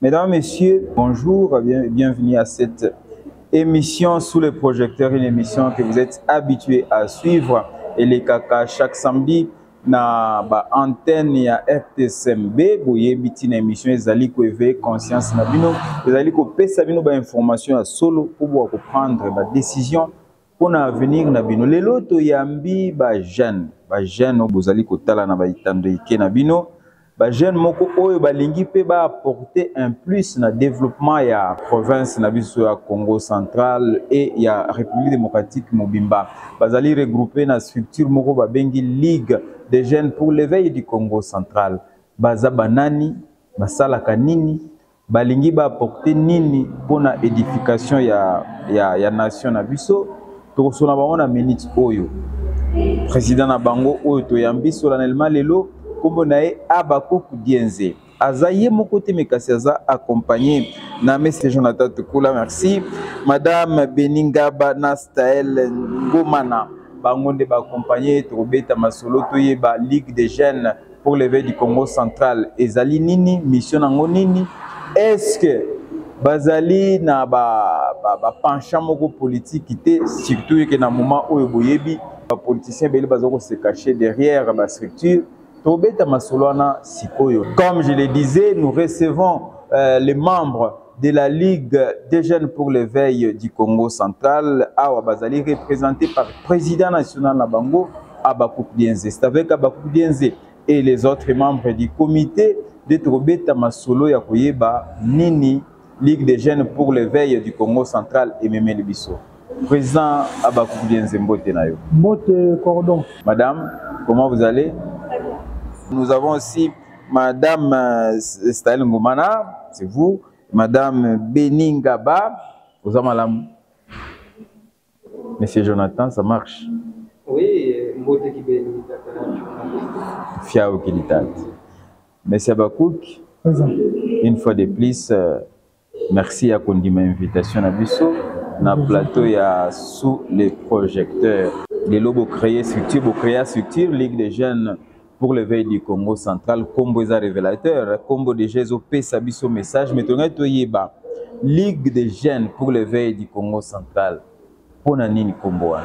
Mesdames, Messieurs, bonjour, bienvenue à cette émission sous les projecteurs, une émission que vous êtes habitués à suivre. Et les caca chaque samedi na ba antenne ya RTSMB, boye bitina émission ezali ko éveiller conscience na bino, ezali ko pesa bino ba information à solo pour prendre ba décision pour l'avenir na bino. Lelo to yambi ba jeune bozali ko tala na ba itando ike na bino. Ba jeune moko oyo balingi pe ba apporter un plus na développement ya province na biso ya Congo central et ya République démocratique Mobimba. Bazali regroupé na structure moko ba bengi Ligue des jeunes pour l'éveil du Congo central. Baza banani, basala kanini, balingi ba apporter nini pona édification ya nation na biso. To sona ba ona minute oyo. Président na bango oyo to yambi solennellement lelo Kombo nae Abakouk Dienze. Azaye mokote mekasi aza accompagné na Messe Jonathan Tukula, merci. Madame Beningaba Nastael Ngomana. Bangonde ba accompagné Trobeta Masolo Toyeba Ligue des jeunes pour l'éveil du Congo central. Ezali nini mission nango nini? Est-ce que bazali na ba penchant moko politique té surtout que na moment oyo boyebi ba politiciens beli bazoko se cacher derrière ba structure. Comme je le disais, nous recevons les membres de la Ligue des jeunes pour l'éveil du Congo central, Awa Bazali, représenté par le président national Nabango, Abakouk Dienze. C'est avec Abakouk Dienze et les autres membres du comité de Trobeta Masolo Yakoyeba Nini, Ligue des jeunes pour l'éveil du Congo central et Memele Bisso. Président Abakouk Dienze Mbote Nayo. Mbote Cordon. Madame, comment vous allez? Nous avons aussi Madame Staël Ngomana, c'est vous, Madame Beningaba, vous avez madame. Monsieur Jonathan, ça marche? Oui, Fiao Kilitat. Monsieur Abakouk, une fois de plus, merci à Kondima invitation à Bisso, na plateau ya sous les projecteurs. Les lobos créés structure, Ligue des jeunes pour l'éveil du Congo central, Combo est révélateur, Combo de Jésus pesa biso message, mais tu yeba Ligue des jeunes pour l'éveil du Congo central. Pour nani Combo.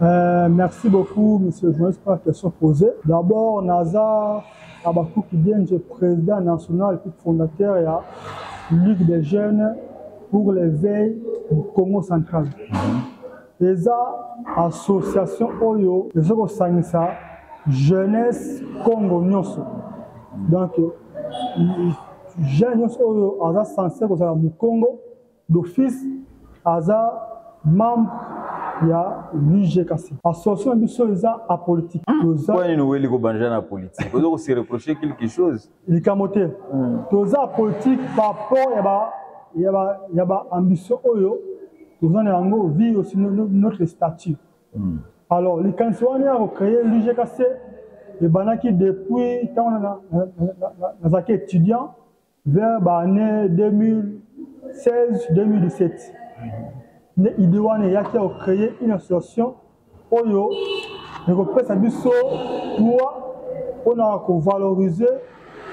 Merci beaucoup, monsieur le journaliste, pour la question posée. D'abord, Naza Abakouk Dienze, président national et fondateur de la Ligue des jeunes pour l'éveil du Congo central. Les associations Oyo, les organisations jeunesse Congo Nyonso. Donc, jeunesse Oyo, Aza censé que ça mu Congo, d'office, Aza membre ya l'UGKC. Association Bisso Eza apolitique. Pourquoi nous voulons que banjana na politique? Vous devez se reprocher quelque chose. Il camoté. Toza apolitique par rapport yaba ambition Oyo, toza na yango vie aussi notre statut. Alors, les candidatures ont créé l'UGKC, et banaki depuis quand on a été étudiant vers l'année 2016-2017. Ils ont créé une association Oyo, et on a valoriser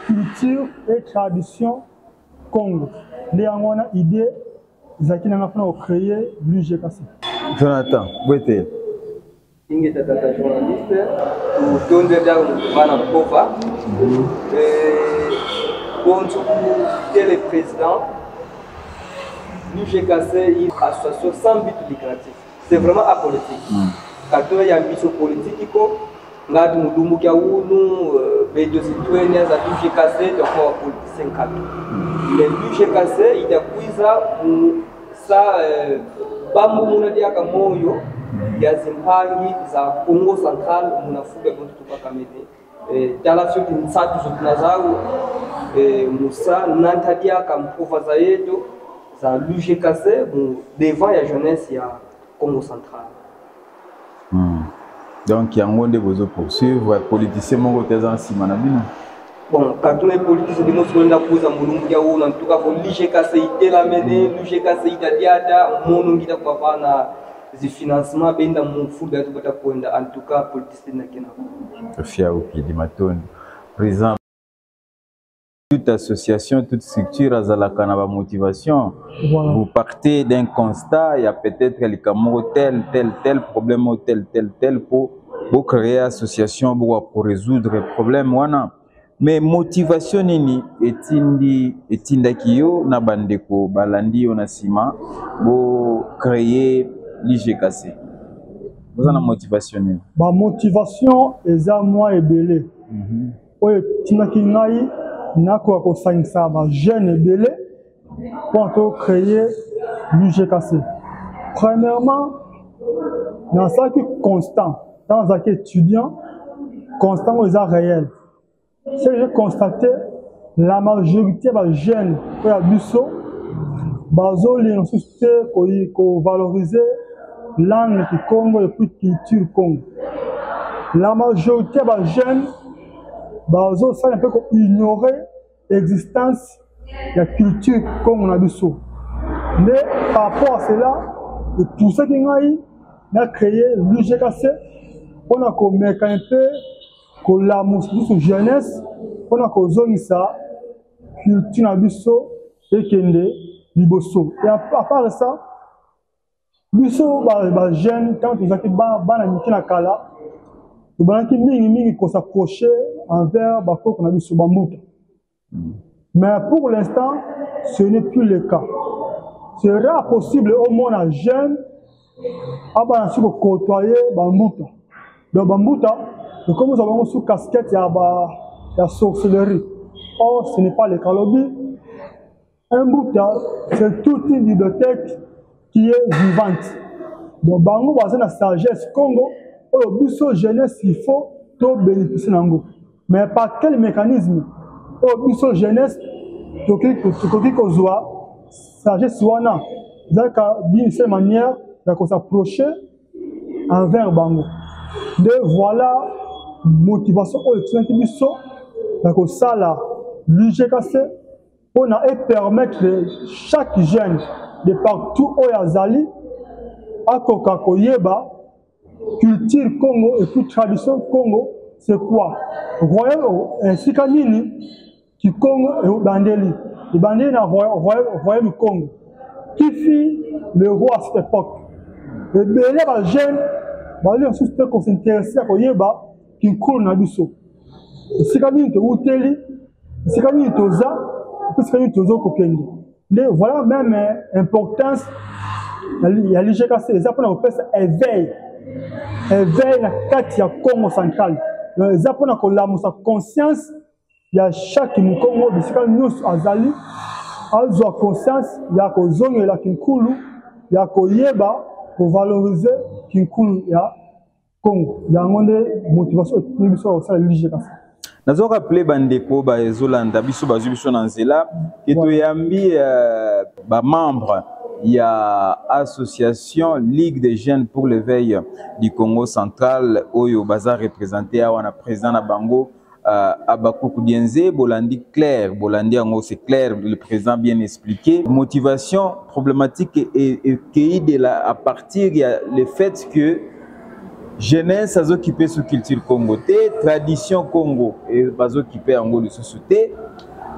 culture et tradition Congo. Les gens ont idée, ils ont créé l'UGKC. Jonathan, où est-il? Tata journaliste, ou bana Kova, le président, l'UGKC est une association sans but lucratif. C'est vraiment apolitique. Quand il y a une mission politique, nous avons des citoyens à l'UGKC, donc on politicien. Mais l'UGKC, il y a ça, ya zimpangi za Congo central munafuga bontu tupakamede dala sote nsatu zotunazao musa nantadia kamprova za yetu za l'UGKC devant ya jeunesse ya Congo central. Donc yango nde bozo poursuivre politicien mongo teza nsima na bino. Bon, quand on est politicien, nous sommes là pour nous en tout cas, l'UGKC il la mener, l'UGKC il a diada, mon ngi da kwa na les financements benda mon fou da tuta kwenda en tout cas politicien na kina. Fiao ki di matoni. Président Toute association, toute structure a la motivation. Voilà. Vous partez d'un constat, il y a peut-être tel problème, tel pour créer association pour résoudre le problème. Mais motivation nini etinda kiyo na bandeko balandi on asima pour créer l'IGKC. Vous avez une motivation nini? Ba motivation eza moi ebele. Oyo tinaki ngai nako ko sangisa ba jeune ebele pour créer l'IGKC. Premièrement, dans ça qui constant, dans ça qui étudiant, constant aux réel. Si j'ai constaté, la majorité des jeunes qui ont biso, ont valoriser la langue du Congo et puis culture Congo. La majorité des jeunes ont un peu ignorer l'existence de la culture Congo. Mais par rapport à cela, tout ce qui a créé l'IGKC, on a commettre un peu que la jeunesse, on a causé ça, culture nabiso et kende liboso. Et à part ça, biso ba jeune quand ils ont bana mikina kala, ils ont mingi ko s'approcher envers ba ko na biso bambuta. Mais pour l'instant, ce n'est plus le cas. Ce sera possible au moins à jeune à bana sur côtoyer bambuta. Donc bambuta nous commençons sous casquette, il y a la sorcellerie. Or, ce n'est pas le cas. Un bouta, c'est toute une bibliothèque qui est vivante. Donc, bango basé la sagesse Congo, au biso jeunesse, il faut tout bénéficier d'ango. Mais par quel mécanisme? Au biso jeunesse, tout qui kozwa sagesse wana, d'une seule manière, de s'approcher envers bango. De voilà motivation au étudiant qui biso donc ça là l'IGKC on a permettre chaque jeune de partout où yazali à koyeba culture Congo et puis tradition Congo c'est quoi royaume ainsi kanini qui Congo et bandeli et bandeli na royaume Congo qui fit le roi à cette époque et bien les jeunes bali on s'est s'intéresser à koyeba qui coule na biso si kami to uteli si kami toza parce que tozo kokende mais voilà même importance ya l'IGKC les apona ko pesa éveil na kati ya Congo central les apona ko lamusa conscience ya chaque mukongo bisika nyos azali azwa conscience ya ko zongela kinkulu ya koyeba ko valoriser kinkulu ya Congo. Il y a une motivation au sein de l'IGKC. Nous avons rappelé bandeko ba ezolanda biso bazubiso na nzela et to yambi ba membre il y a association Ligue des jeunes pour l'éveil du Congo central oyo baza représenté à wana président na bango Abakou Dienze Bolandi clair Bolandi ango c'est clair le président bien expliqué motivation problématique et de la à partir il y a le fait que jeunesse a occupé sous culture Congo, tradition Congo et pas occupé en de société.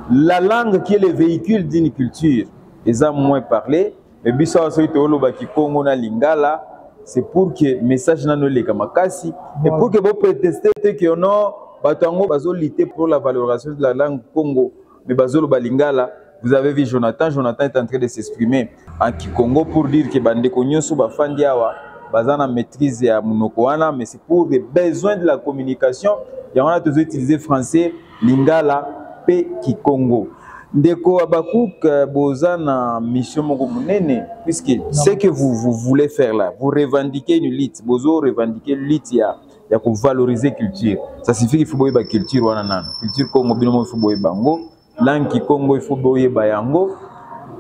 La langue qui est le véhicule d'une culture, ils ont moins parlé. Mais bisa soito olobaki Congo na lingala, c'est pour que message na no le kamakasi et pour que vous protestez que non batango bazo lutter pour la valorisation de la langue Congo, mais bazolo balingala. Vous avez vu Jonathan est en train de s'exprimer en Kikongo pour dire que bandeko nyonso bafandi awa bazana maîtrise ya munokoana, mais c'est pour les besoins de la communication. Et on a tous utilisé français, lingala, pe kikongo. Ndeko Abakouk bozana mission moko munene, puisque ce que vous voulez faire là, vous revendiquez une lutte, bozo revendiquer lutte ya ko valoriser culture. Ça signifie qu'il faut boyeba culture wana nana. Culture Congo binomo il faut boyeba ngo, langue kikongo il faut boyeba yango.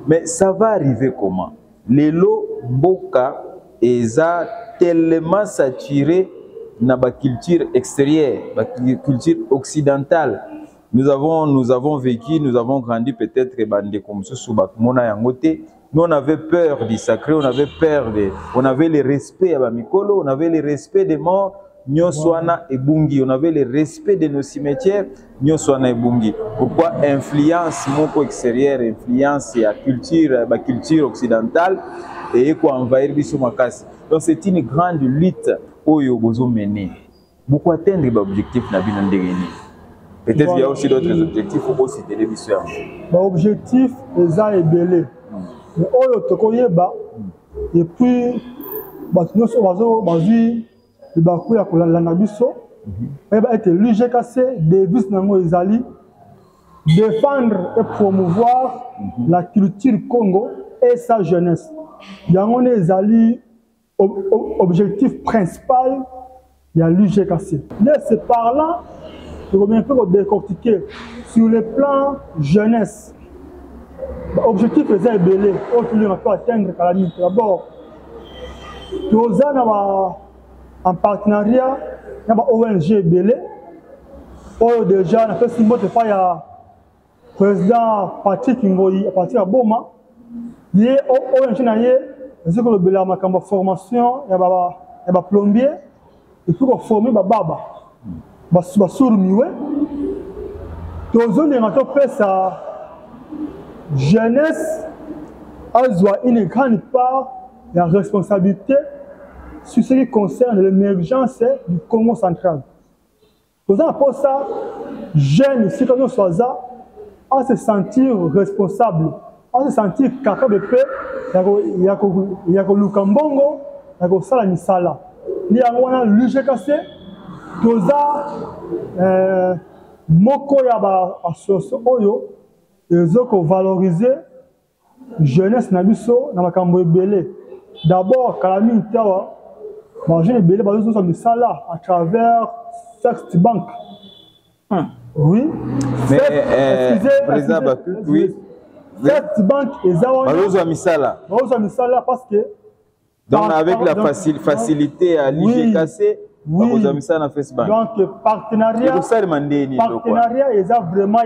Mais ça va arriver comment? Lelo mboka eza tellement saturé na ba culture extérieure, ba culture occidentale. Nous avons vécu, nous avons grandi peut-être bande comme ce souba mona yangote. Nous on avait peur du sacré, on avait le respect à Bamikolo, on avait le respect des morts Nyoswana et Bungi. On avait le respect de nos cimetières, Nyoswana et Bungi. Pourquoi influence moko extérieure, influence la culture occidentale et quoi envahir biso makasi. Donc c'est une grande lutte oyo bozo mener. Beaucoup atteindre l'objectif na bino ndengeni. Peut-être qu'il y a aussi d'autres objectifs pour citer les biso. L'objectif est à ébélé. Mais oyo tokoyeba et puis batunoso bazi libaku ya kolanda biso être l'UGKC devise nango ezali défendre et promouvoir la culture Congo et sa jeunesse. Yango ne ezali objectif principal de l'UGKC. Mais c'est par là que je vais un peu décortiquer sur le plan jeunesse. L'objectif est ébélé, aujourd'hui on peut atteindre Calamite. D'abord, nous avons en partenariat avec l'ONG ébélé. Déjà, on a fait ce mot de faire le président Patrick Ngoyi à partir de Boma. Il y a ONG qui a une formation, il y a un plombier, et puis on former les baba. Basurmiwe. Nous avons fait ça. Jeunesse a une grande part de la responsabilité sur ce qui concerne l'émergence du Congo central. Nous avons pour ça, jeunes, si nous sommes là, à se sentir responsable, à se sentir capable de faire, il y a que Lukambongo, il y a que Sala Nisala. Il y a l'UGKC, nous avons Moko Yaba Association Oyo. Ils ont valorisé la jeunesse nabiso na makambo ebele. D'abord, Calamite Tawa, les jeunes ebele bazo so misala à travers First Bank. Oui. Mais président Baku, oui. First Bank ezawa. Bazo misala. Bazo misala parce que donc avec la facilité à l'IGKC. Oui. Donc, partenariat est vraiment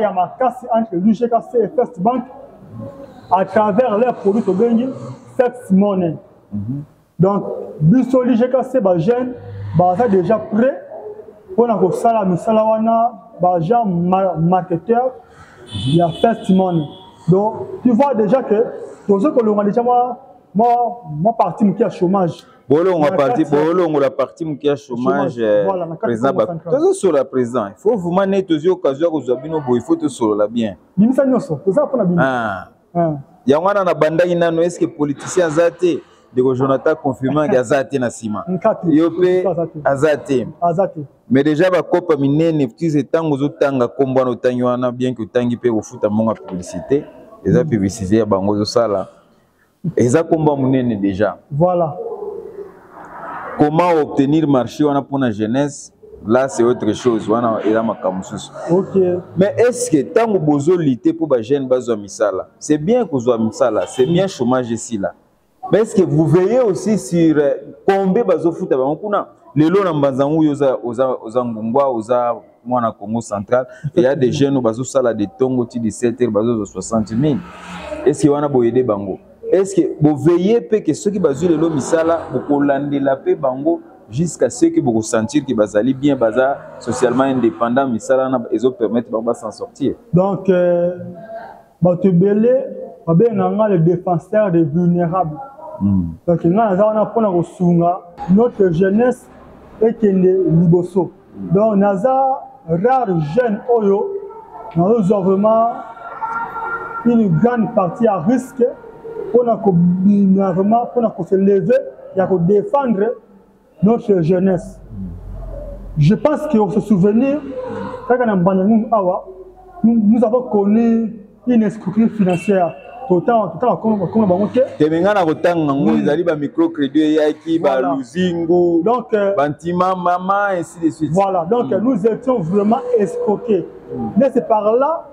entre l'UGKC et First Bank à travers leurs produits au Bengi, First Money. Donc, biso l'UGKC, les jeunes sont déjà prêts pour nous faire la misalawana, les gens marketeurs, il y a First Money. Donc, tu vois déjà que pour ceux qui ont déjà moi parti qui a chômage. La partie qui a chômage, président Bakou. Sur la président, il faut vous mener tous les occasions que vous avez, il faut tout sur la bien. Il y a un banda inano, est-ce que politicien Zate, de Jonathan confirmant qu'il y a Zate na Sima. Yopé Azate. Mais déjà, la Copa Minene, petits étangs aux autres tangs à combat au Tanyana, bien que Tangi peut au foot à mon publicité, les a publicisés à Bangozo Sala. Et ça combat Minene déjà. Voilà. Comment obtenir marché pour la jeunesse, là c'est autre chose. Okay. Mais est-ce que tant que vous lutter pour les jeunes, c'est bien que vous avez ça là, c'est bien chômage ici là. Mais est-ce que vous veillez aussi sur combien de foot les lots dans Banzangou, aux Congo central, il y a des jeunes qui ont des tongs de 17 heures, 60 000. Est-ce qu'il y a des bango? Est-ce que vous veillez que ceux qui basent le lot misala vous landez la paix bango jusqu'à ce que vous sentir que bazali bien bazar socialement indépendant misala ils ont permettre de s'en sortir. Donc batubele babenganga les défenseurs des vulnérables. Donc nous avons pour sunga notre jeunesse et que liboso. Donc naza rare jeune oyo nous avons vraiment une grande partie à risque pour se lever et défendre notre jeunesse. Je pense qu'on se souvenir, quand nous avons connu une escroquerie financière. Donc, voilà, donc nous étions vraiment escroqués. Mais c'est par là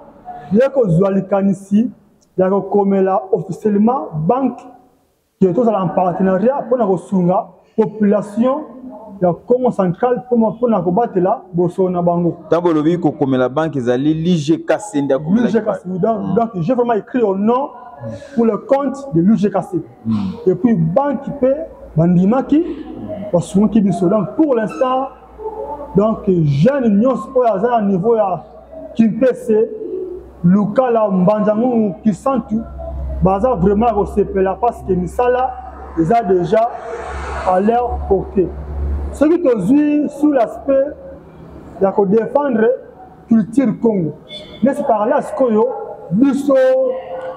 que ici. Il y a officiellement banque qui est en partenariat pour la population de Congo central pour combattre la Botswana Bango. Tant que la banque est allée l'UGKC. Donc j'ai vraiment écrit au nom pour le compte de l'UGKC. Et puis banque qui paie Bandimaki, donc pour l'instant Donc jeune nyonso oyo aza na niveau ya Kimpese Lukala Mbanjangu Kisantu baza vraiment kosepela parce que misala eza déjà à leur portée. Ce qui te dit sous l'aspect de défendre culture Congo. N'est-ce pas là ce que biso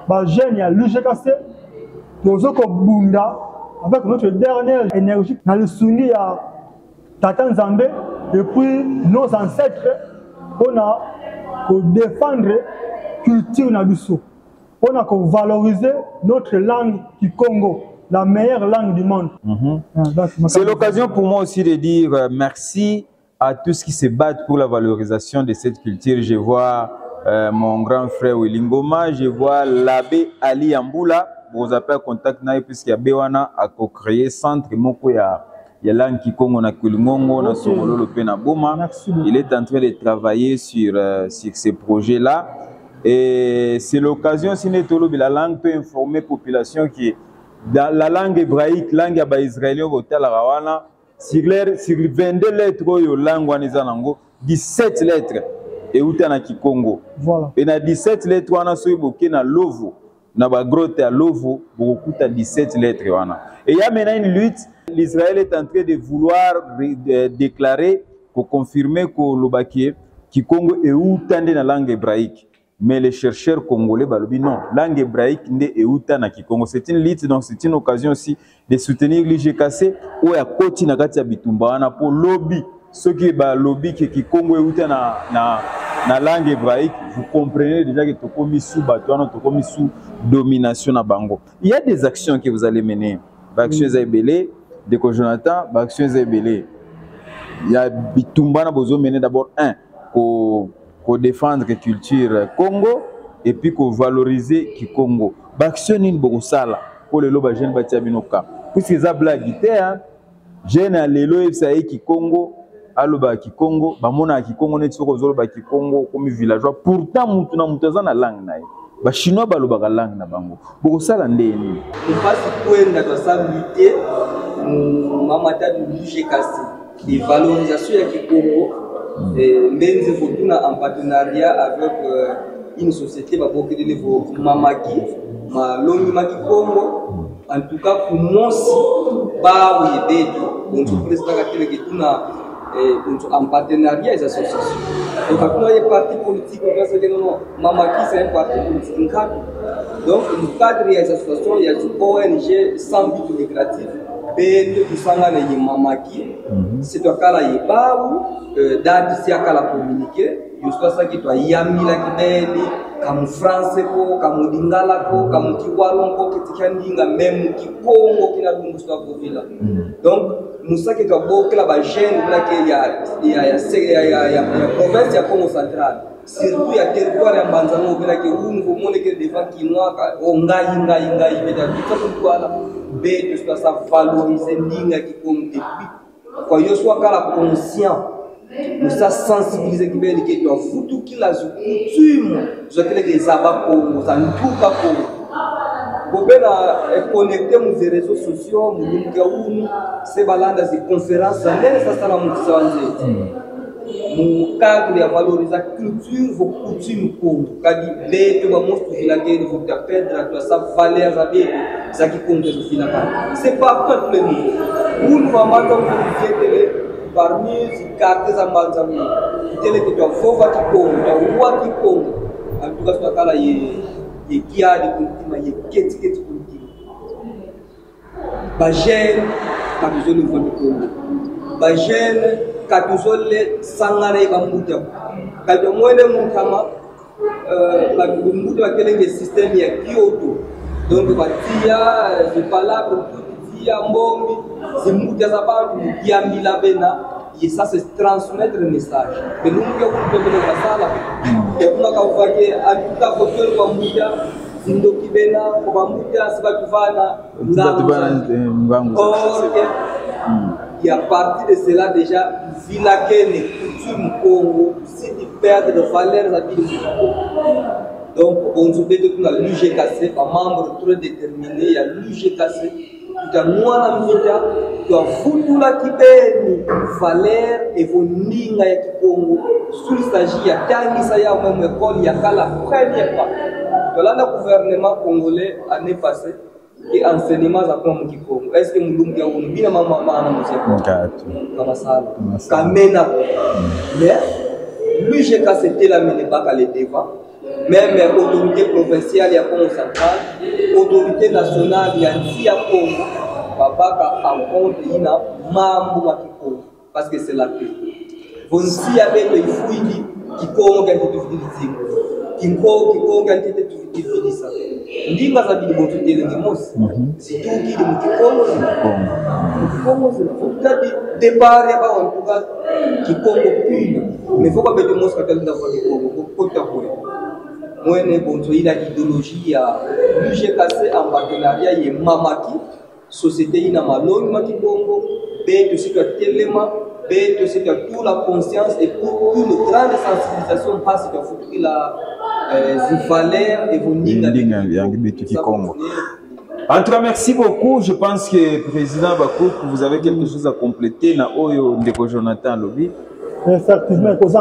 ba jeune ya l'UGKC tozo ko bunda avec notre dernière énergie dans le sungi ya Tata Nzambe et puis nos ancêtres on a pour défendre culture na biso. On a pour valoriser notre langue du Congo, la meilleure langue du monde. C'est l'occasion pour moi aussi de dire merci à tous qui se battent pour la valorisation de cette culture. Je vois mon grand frère Willingoma, je vois l'abbé Ali Amboula, vous appelez contact naï puisqu'il y a Bewana à co-créer centre moko ya langue Kikongo na Kulingongo na Songolo Pena Boma. Il est en train de travailler sur ces projets-là. Et c'est l'occasion, si la langue peut informer la population qui dans la langue hébraïque, langue israélienne, sur 22 lettres, langue 17 lettres et où na Kikongo. Voilà. Et na 17 lettres, on a soyeboké na Lovo, na ba grotte à Lovo, beaucoup à 17 lettres. Et il y a maintenant une lutte. L'Israël est en train de vouloir déclarer, pour confirmer que le Kikongo est où dans la langue hébraïque. Mais les chercheurs congolais, non, langue hébraïque n'est pas na Kikongo. C'est une lutte, donc c'est une occasion aussi de soutenir l'IGKC où il y a Koti Nagati Bitumba pour lobby. Ce qui est lobby qui Kikongo est na langue hébraïque, vous comprenez déjà que tu mis sous bâton, tu mis sous domination na bango. Il y a des actions que vous allez mener. Actions Zébélé, de Jonathan, actions Zébélé. Il y a Bitumba na besoin mener d'abord pour défendre la culture Congo et puis pour valoriser le Congo. L'action est beaucoup sala pour les lobes jeunes bâtis binoka. Puisque ça blague, jeune à l'élo et qui Congo, à l'oba qui Congo, bamona qui Congo n'est pas sur qui Congo comme villageois. Pourtant, mutuna mutaza na langue naï. Ba chinois ba loba langue na bango. Beaucoup sala ndeni. On passe pour une lutter, mamata du l'UGKC, les valorisations du Congo. Mais il faut en partenariat avec une société qui est Mamaki, Malongi Maki Congo. En tout cas, pour moi, en partenariat avec les associations. Donc, quand il y a un parti politique, Mamaki, c'est un parti politique. Donc, dans le cadre des associations, il y a une ONG sans but lucratif. C'est toi qui as d'addition à la communiquer. Je suis ça qui doit yamila kibeli, comme français ko, comme lingala ko, comme kiwalon ko, kitikandinga même kikongo qui n'a pas de villa. Donc nous ça qui doit beaucoup la bagène là qu'il y a province ya Congo central. Surtout il y a territoire ya Mbanzano bila que où vous montrez que devant qui moi onga inga mais tout ça là bête je dois ça valoriser linga qui comme depuis quand je sois kala conscient nous ça sensibiliser qui belle qui doit foutu qui la coutume je que les abats Congo ça nous tout pas Congo pour bien connecter nos réseaux sociaux nous c'est balanda des conférences ça ça mon cadre de valoriser la culture, vos coutumes pour que les gens qui vous perdre sa valeur, ça qui compte sur le c'est pas tout le monde. Où nous avons parmi les cartes de Zambanzami, qui doivent voir qui compte, qui voient qui compte. En tout cas, ce cas-là, il y a des cultures, il y a des cultures. Bagène, pas besoin de voir qui compte. Bagène, katuzole sangare bamuta kato mwene mutama bamuta bakelenge système ya Kyoto donc batia je palabre tia mbombi zimuta za bantu kiambila bena et ça c'est transmettre le message que nous que vous devez le sala et kuma kaufake atuka kotel bamuta zindoki bena ko bamuta sibatuvana et à partir de cela déjà Vilake les coutumes Congo si tu perds de valeurs à vie Donc, on se fait tout dans l'UGKC, un membre très déterminé, il y a l'UGKC, tout à nous en Amérique, tu as foutu la kibeni, valeur et vos ninga ya Kikongo, s'il s'agit, il y a Tangi Saya, même école, il y a qu'à la première part. Voilà le gouvernement congolais l'année passée, qui enseignement à quoi Kikongo. Est-ce que nous avons bien maman à nous Kamena. Mais l'UGKC c'était la pas qu'à les devant. Même autorité provinciale, il y a Congo central, autorité nationale, il y a Congo, Babaka en compte, il y a Mambo Kikongo, parce que c'est la paix. Vous n'avez pas de fouillis qui Congo qui a été utilisé. Kikongo qui a été utilisé. Ndinga za bili botu tele ni mosi. Si tout qui de Kikongo c'est la faut que départ ya ba en tout cas Kikongo pur. Mais faut pas mettre mosi ka tele d'avoir Kikongo pour ta pour. Moi ne bon il a idéologie à l'UGKC en partenariat et Mamaki société ina malongi Makikongo be de ce que tellement be de ce que toute la conscience et pour une grande sensibilisation parce que faut que la valeurs et vos Kikongo. En tout cas, merci beaucoup. Je pense que Président Bakou, vous avez quelque chose à compléter na Oyo Ndeko Jonathan Lobby. Effectivement, vous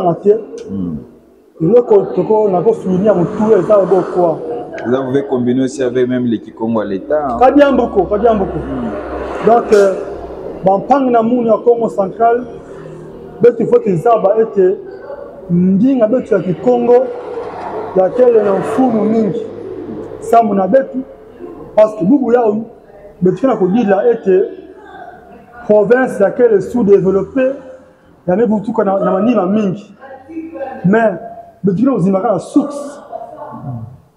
avez combiné aussi avec même les Kikongo à l'État. Pas bien beaucoup. Donc, Bampang Namouni au Congo central, il faut que ça été ndinga betu ya Kikongo laquelle est en fou mingi. Ça mon abetu parce que Boubou là où betu na ko dire là était province laquelle est sous-développée, il y a même beaucoup qu'on a manima mingi. Mais betu na uzimaka na source.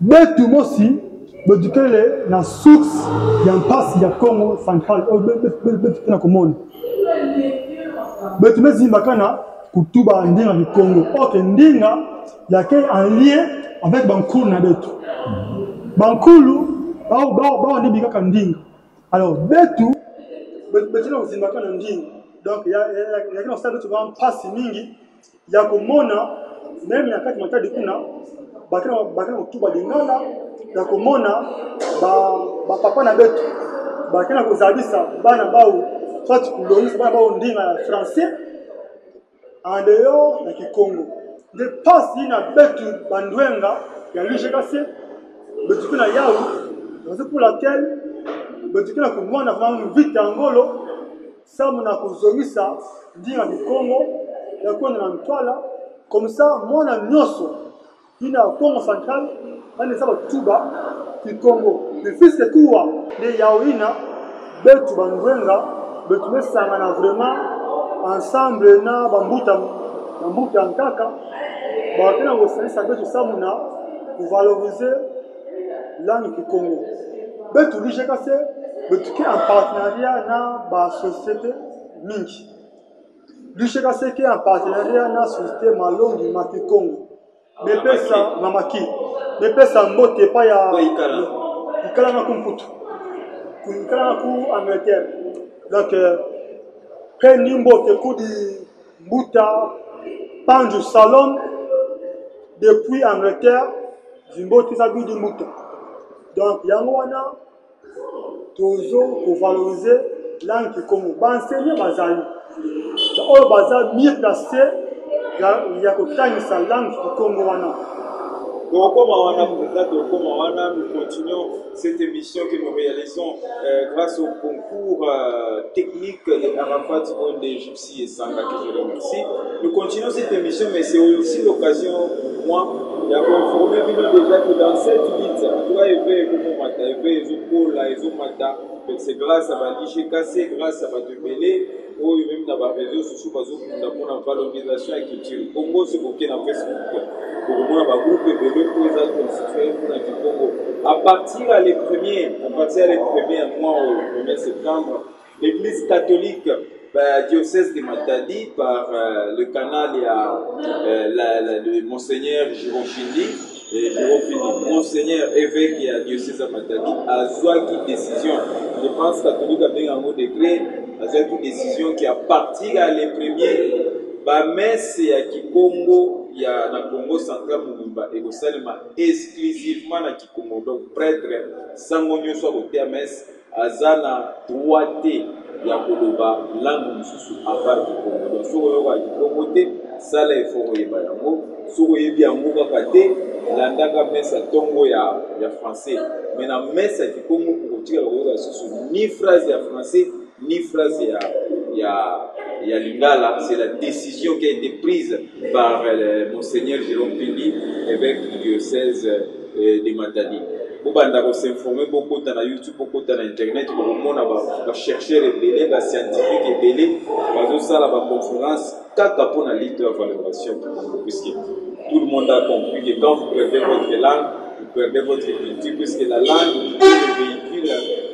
Betu mosi betu kele na source ya mpasi ya Congo central betu na komona. Betu mezimaka na kutuba ndinga du Congo. Ok, ndinga laquelle en lien avec Bankulu na betu. Bankulu ba on dibika ndinga. Alors betu betu na uzimaka na ndinga. Donc il y a qui on sait que tu vas en passer mingi ya komona même ya kati matadi kuna bakana kutuba dingala ya komona ba papa na betu bakana kuzabisa bana bao soit kulonisa bana bao ndinga français en dehors de Kikongo. De passe na betu bandwenga ya l'UGKC betu kuna yao c'est pour laquelle betu kuna kumwana vraiment vite angolo ça mona kuzomisa ndinga Kikongo ya kwenda na mtwala comme ça mwana nyoso ina Congo central ane saba tuba Kikongo le fils de Toua de yaoina betu bandwenga betu mesanga na vraiment ensemble na bambuta nkaka bakena kosalisa betu samuna valoriser langue Kikongo betu l'UGKC betu qui en partenariat na ba société mingi l'UGKC qui en partenariat na société malongi Makikongo bepesa mamaki bepesa mbote pa ya ikala na kumputu ikala na ku Angleterre donc preni mbote kudi mbuta panju salon depuis Angleterre zimbote sa bidi mbuta donc yango wana tozo ko valoriser langue Kikongo bansenye bazali oyo baza mieux placé ya kotangisa langue Kikongo wana. Nous continuons cette émission que nous réalisons grâce au concours technique de Arafat de Gypsy et Sanga, que je remercie. Nous continuons cette émission, mais c'est aussi l'occasion, moi, d'informer déjà que dans cette lutte, c'est grâce à la l'IGKC, grâce à la Dubélé, ou même dans les réseaux sociaux, pour la valorisation et culture. Congo, c'est pour qu'il en fait pour moi, le groupe de l'autre constitué pour le Congo. À partir des premiers mois au 1er septembre, l'Église catholique diocèse de Matadi par le canal de Monseigneur Girofini, Monseigneur évêque et diocèse de Matadi, a une décision. Je pense que catholique a bien un mot décret, a une décision qui à partir des premiers, messe à Kikongo il y a na Congo central Mumba et au Salma exclusivement na Kikongo. Donc prêtre sangonyo soit au TMS azana droité ya koloba langue mususu à part Kikongo. Donc so yoka Kikongo te sala effort yeba yango so yebi yango kaka te landaka mesa tongo ya français. Mais na mesa Kikongo ko tika ko susu ni phrase ya français ni phrase ya Lingala. C'est la décision qui a été prise par Monseigneur Jérôme Pili, évêque du diocèse de Matadi. Vous pouvez s'informer beaucoup dans YouTube, beaucoup dans Internet, beaucoup de chercheurs et des scientifiques et des la conférence, kaka pour la lutte de la valorisation. Puisque tout le monde a compris que quand vous perdez votre langue, vous perdez votre culture, puisque la langue est le véhicule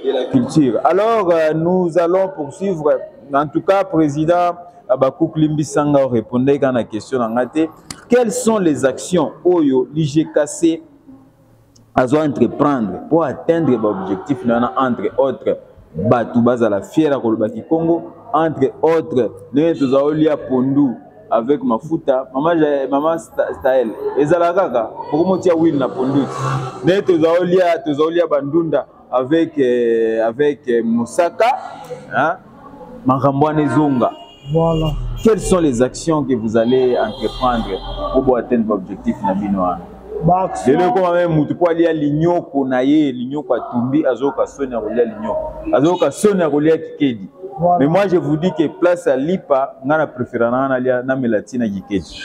de la culture. Alors, nous allons poursuivre. En tout cas, Président Abakou Klimbisanga répondait à la question en athée. Quelles sont les actions Oyo, l'IGKC a entreprendre pour atteindre l'objectif entre autres Batoubaza à la Fiera Kolbaki Congo, entre autres, nous avons Pondu avec Mafuta, Maman Staël, et Zalagaka, pour motiver Will na Pondu. Nous avons Bandunda avec Moussaka, hein? Marambouane Zonga. Voilà. Quelles sont les actions que vous allez entreprendre pour atteindre l'objectif Nabinoa? Lelo ko même mutu po alia linyoko na ye linyoko atumbi azoka sonia kolia linyoko azoka sonia kolia kikedi. Mais moi je vous dis que place à lipa ngana préférant na melatina kikedi.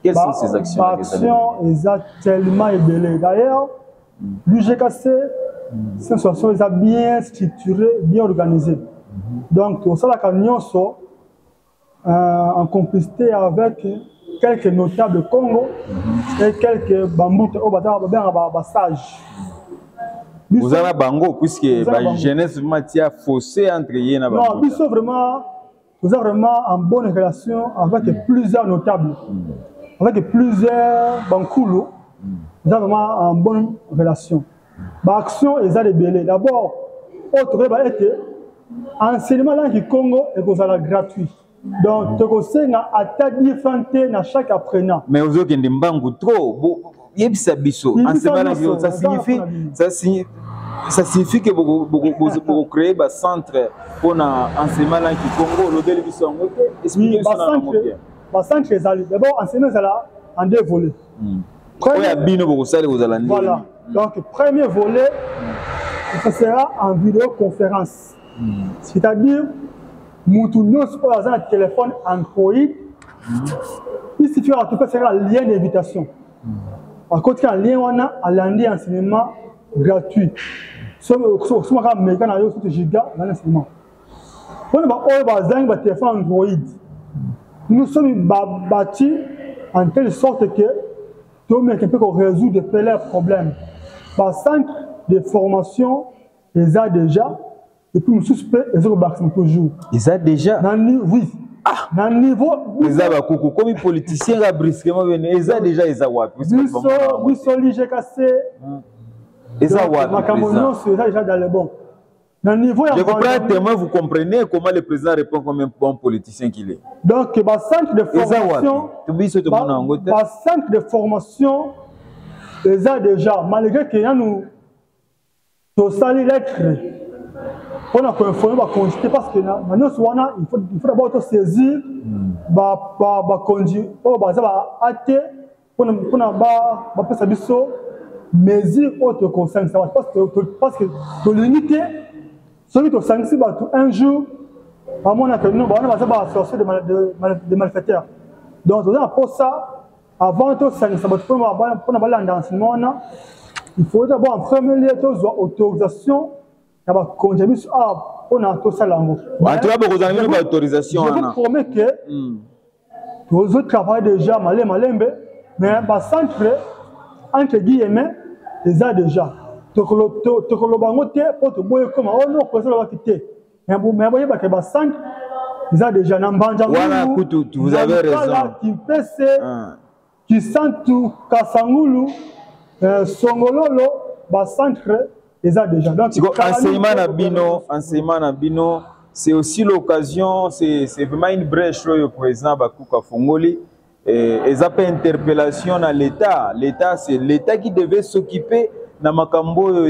Quelles sont ces actions? Actions exactement ébélées. D'ailleurs, l'UGKC c'est une situation bien structurée, bien organisée. Donc on sait la camion en complicité avec quelques notables de Congo et quelques bamboutes au sages. Vous avez un bango puisque la jeunesse a fossé entre eux. Non, nous sommes vraiment en bonne relation avec plusieurs notables, avec plusieurs bankoulos. Nous sommes vraiment en bonne relation. L'action est à l'ébélé. D'abord, autre était enseignement langue Congo est gratuit. Donc, tu as attaque différente dans chaque apprenant. Mais vous avez un trop. Ça signifie que vous créez un centre pour enseignement langue Congo. Le centre est allé. D'abord, enseignement en deux volets. Voilà. Donc, premier volet, ce sera en vidéoconférence. C'est-à-dire, nous avons un téléphone Android. Il suffit de faire un lien d'invitation. À côté d'un lien, on a un lien d'enseignement gratuit. Si on a un méga giga d'enseignement. On a un téléphone Android. Nous sommes bâtis en telle sorte que tout le monde peut résoudre des problèmes. Par centre de formation, ils ont déjà. Et puis, nous suspectons les autres toujours. Ils ont déjà? Oui. Ah! Dans le niveau. Ils ont comme les politiciens, ils ont déjà les awards. Oui, l'IGKC. Les awards. Ma camouflage, c'est déjà dans le bon. Dans le niveau. Je comprends tellement, vous comprenez comment le président répond comme un bon politicien qu'il est. Donc, le centre de formation. Le centre de formation, ils ont déjà, malgré qu'il y a nous. Tout ça, les lettres. On a informé parce que il faut d'abord saisir mesure autre conseil parce que l'unité celui qui sanctionne un jour à mon avis nous va sortir de malfaiteurs. Donc pour ça avant tout ça pour il faut d'abord en premier lieu autorisation. On a tout ça là. Je vous promets que nous autres travaillons déjà malembe, mais le centre, entre guillemets, les a déjà. Donc, le bangote, pour te boire comme on a posé la quitté. Mais vous voyez que le centre, ils ont déjà. Voilà, vous avez raison. Qui sentent Kasangulu, Songololo, le centre. Enseignement Nabino, c'est aussi l'occasion, c'est vraiment une brèche le président Bakouka Fongoli et ça peut interpellation à l'État. L'État, c'est l'État qui devait s'occuper de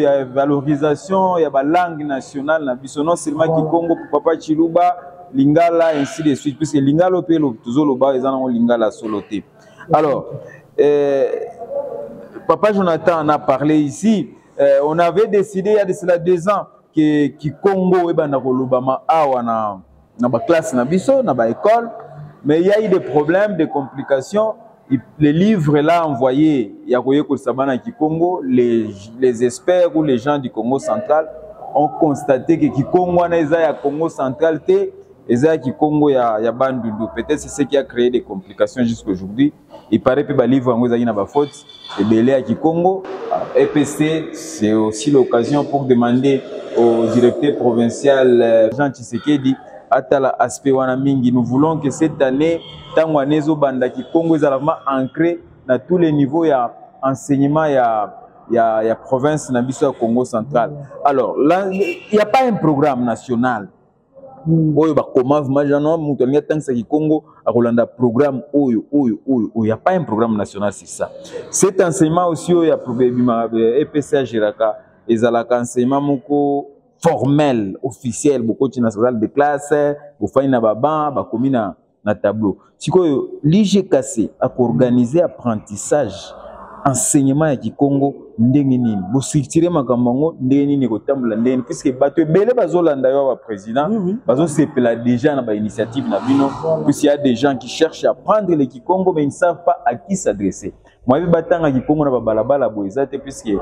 la valorisation de la langue nationale. Non seulement qui Congo pour Papa Chiluba, Lingala, ainsi de suite, puisque Lingala peut le Lingala soloté. Alors, Papa Jonathan en a parlé ici. On avait décidé il y a de cela 2 ans que Congo est dans la classe, dans l'école, mais il y a eu des problèmes, des complications. Les livres là envoyés, il y a Congo, les experts ou les gens du Congo central ont constaté que Congo est un Congo central, et Congo ya Bandundu. Peut-être c'est ce qui a créé des complications jusqu'à aujourd'hui. Il paraît que les livres ont été faute et belé à Congo. EPC, c'est aussi l'occasion pour demander au directeur provincial Jean Tshisekedi atala aspect wana mingi. Nous voulons que cette année tango anezo banda ki Congo est ancré dans tous les niveaux ya enseignement ya province na biso Congo central. Alors là il n'y a pas un programme national. Oyo ba comment majano mutolia tansa ki Congo a Rolanda programme oyo il y a pas un programme national, c'est ça. Cet enseignement aussi il y a probablement EPC Giraka ezalaka enseignement moko formel, officiel, beaucoup de national de classe, vous faites na baban, ba komi na tableau. Si quoi l'IGKC a organisé apprentissage, enseignement à Congo, ndenge nini. Vous structurez makambango ndenge nini ko tambula ndenge puisque bato belé bazolanda yo président, bazo sepela déjà na ba initiative na bino, puisqu'il y a des gens qui cherchent à prendre le Congo mais ils ne savent pas à qui s'adresser. Moi bi batanga Congo na ba balabala boezate puisque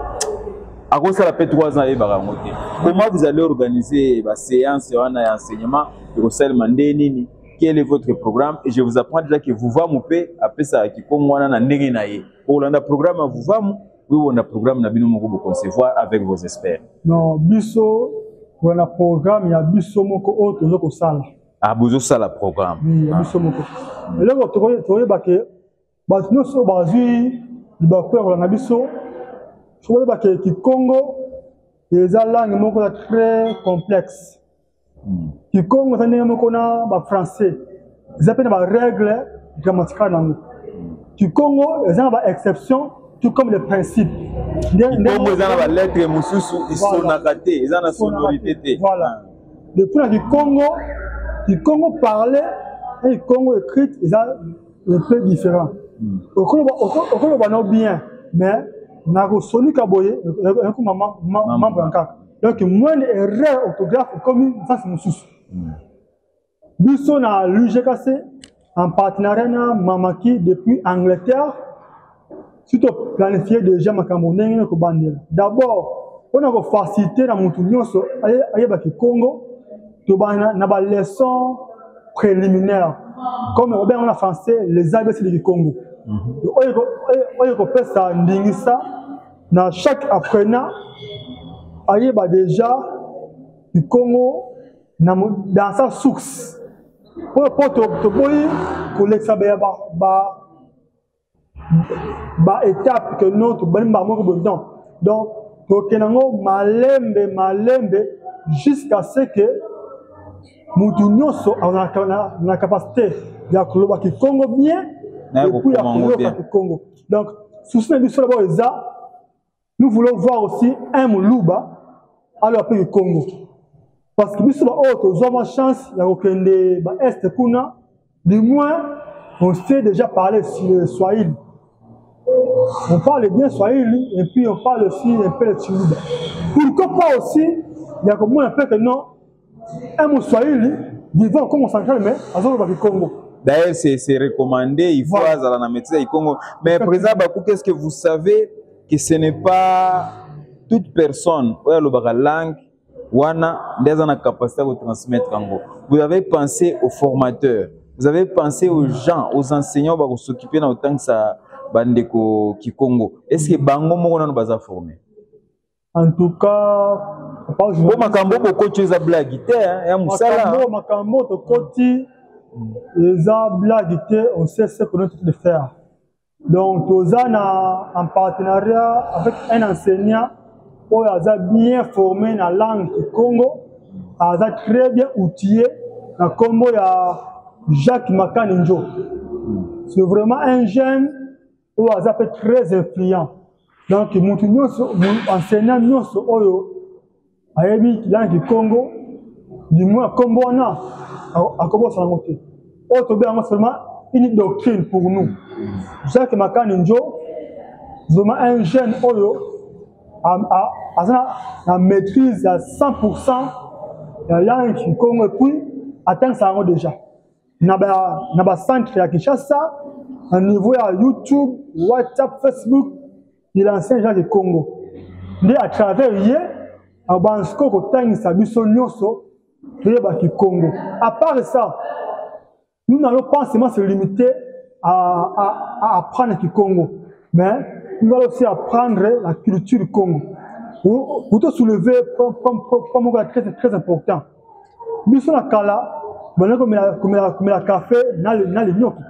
à cause ça fait 3 ans et baramoté. Comment vous allez organiser la séance et enseignement pour seulement nini? Quel est votre programme? Et je vous apprends déjà que vous va mouper après ça qui comme moi na ndenge na ye. Pour le programme vous va oui on a programme na bino moko concevoir avec vos experts. Non, biso on a programme il y a biso moko autre zoko sala. Ah bozo sala programme. Oui, biso moko. Et là vous ba que ba no so bazui ba ko na biso. Je vois que le Congo, les langues sont très complexes. Le Congo, c'est un français. Ils appellent des règles grammaticales. Le Congo, ils ont des exceptions, tout comme les principes. Le Congo, ils ont des lettres, ils ont des sonorités. Voilà. Depuis le Congo parlait et le Congo écrit, ils ont un peu différent. Au Congo, on va bien, mais Nago Soni Kaboye, un membre en donc, moins d'erreurs orthographiques comme ça, c'est mon souci. Nous sommes à l'UGKC en partenariat avec Mamaki depuis Angleterre, surtout planifié déjà ma Camerounais. D'abord, on a facilité dans mon tournoi sur le Congo, on a des leçons préliminaires, comme on a français, les ABC du Congo. On a fait ça, dans chaque apprenant, il y a déjà du Congo dans sa source. Pour l'examen, étape que notre donc, malembe jusqu'à ce que nous avons la capacité de Congo bien et puis à Congo. Donc, sous ce nous voulons voir aussi un Moulouba alors après le Congo. Parce que nous avons la chance de l'Est Kuna, du moins, on sait déjà parler sur le Swahili. On parle bien Swahili et puis on parle aussi un peu le Chiluba. Pourquoi pas aussi, il y a comme un peu que non, un mot Swahili, vivant comme on s'entraîne, mais à le Congo. D'ailleurs, c'est recommandé, il faut aller la maîtrise du Congo. Mais président Bakou, qu'est-ce que vous savez que ce n'est pas toute personne, la langue, wana des en capacité de transmettre en gros. Vous avez pensé aux formateurs, vous avez pensé aux gens, aux enseignants qui vont s'occuper dans autant que ça bandeko qui Congo. Est-ce que bango mo na baza formé? En tout cas, pour makambo beaucoup de choses à blaguer hein, musala. Makambo to koti les blagues on sait ce qu'on doit faire. Donc tous en partenariat avec un enseignant qui est bien formé dans la langue du Congo, est très bien outillé dans le Congo, il y a Jacques Makaninjo. c'est vraiment un jeune où il est très influent. Donc, mon enseignant, a émis langue Congo, du moins, comme on a commencé à monter. C'est seulement une doctrine pour nous. Jacques Makaninjo, vraiment un jeune a maîtrise à 100% la langue Congo et puis atteint ça déjà. Dans le centre de Kinshasa, au niveau de YouTube, WhatsApp, Facebook, il enseigne Jacques Congo. Mais à travers hier, à Bansko, au Tangisa, Bissonyoso, Congo. À part ça, nous n'allons pas seulement se limiter à apprendre le Congo, mais nous allons aussi apprendre la culture du Congo. Pour te soulever comme un très important. Nous sommes à Kala, comme la café, dans les nyoki.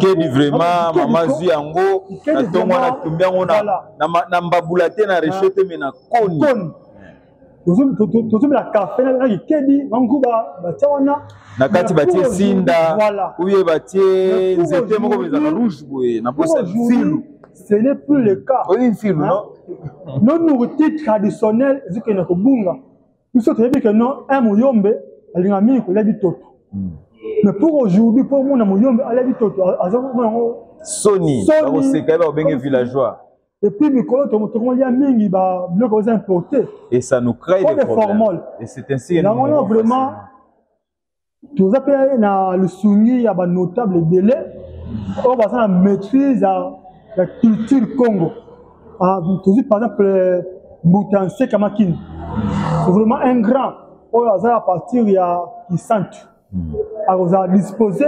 Kedi vraiment mama zui yango na tongo na tumbia ngona na mbabulate na rechete me na koni tozumi la café na kedi manguba bachawana na kati batie sinda uye batie nzete moko beza na rouge boye na posa filu. Ce n'est plus le cas. Oui, filu non. Nos nourritures traditionnelles ezike na kobunga biso toyebi que non un muyombe alinga mingi kolia bitoto. Mais pour aujourd'hui, pour moi, Sony, villageois. Et puis, et ça nous crée des problèmes. Et c'est ainsi que nous vraiment, tout ça, le souvenir, il y a des notables délais. On va maîtrise la culture Congo. Par exemple, Mbutansé Kamakin. C'est vraiment un grand. À partir il y a qui sentent. Alors, vous avez disposé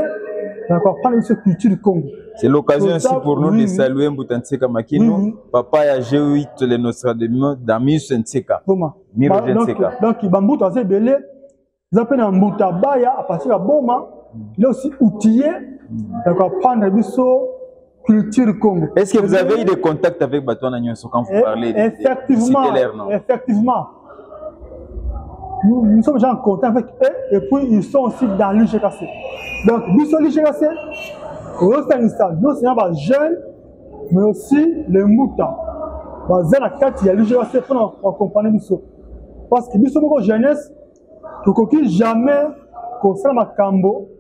d'apprendre cette culture du Congo. C'est l'occasion aussi pour nous de saluer Mbutanseka Makino, papa et G8, les Nostradamus, d'Amis Senseka. Donc, Mbutanseka Belé, vous appelez Mbutabaya à partir de Boma, il est aussi outillé d'apprendre cette culture du Congo. Est-ce que vous avez eu des contacts avec Batouana Nyonso quand vous parlez de effectivement. Nous sommes déjà en contact avec eux et puis ils sont aussi dans l'IGKC. Donc, nous sommes l'IGKC, nous sommes jeunes, mais aussi les moutons. Nous sommes l'IGKC pour accompagner nous. Parce que nous sommes en jeunesse, nous ne jamais construire ma cambo,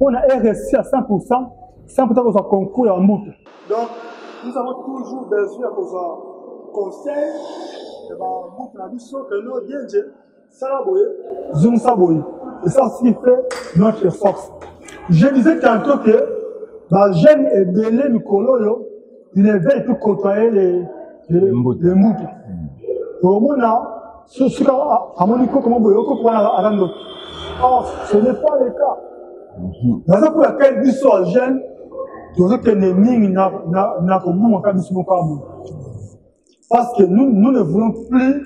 on a RSI à 100%, 100% pour un concours en mouton. Donc, nous avons toujours besoin de conseils, de mouton, que nous bien Zoom Saboye. Et ça, ce qui fait notre force. Je disais tantôt que la jeune est belé Mikolo, il est venu pour côtoyer les moutons. Au moment ce sera à mon niveau comme on peut à l'autre. Or, ce n'est pas le cas. La raison pour laquelle nous sommes jeunes, nous avons que les mines n'a pas parce que nous ne voulons plus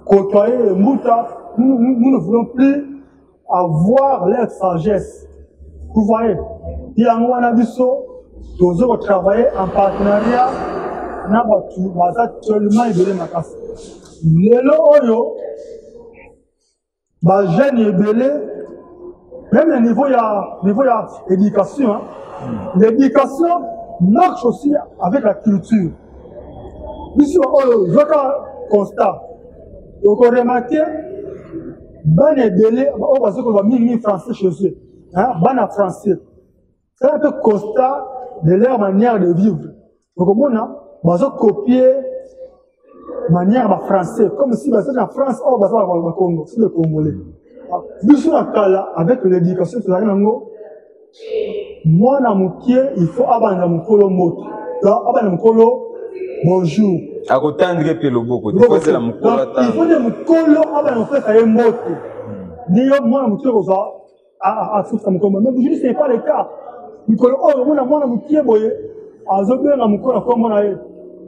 côtoyer les moutons, nous ne voulons plus avoir leur sagesse. Vous voyez, il y a un abisso, nous avons travaillé en partenariat, nous avons actuellement évolué ma casse. Les loyaux, les jeunes évolués, même le niveau d'éducation, l'éducation marche aussi avec la culture. Ici, je veux constat. Donc, on remarque, ban est belé, on va dire qu'on va mis français chez eux. Ban à français. C'est un peu constat de leur manière de vivre. Donc, on va copier manière de français. Comme si, en France, on va faire le Congo, c'est le Congolais. Nous sommes avec l'éducation, c'est la moi, il faut abandonner mon colo mot. Abandonner mon colo. Bonjour. À retendre le beaucoup. Il faut que mon colo abandonner un mot. Ni moi, mon colo à souffrir mon colo. Mais aujourd'hui, ce n'est pas le cas. Mon colo, oh, moi, mon colo, à zobé, mon colo, comme on a eu.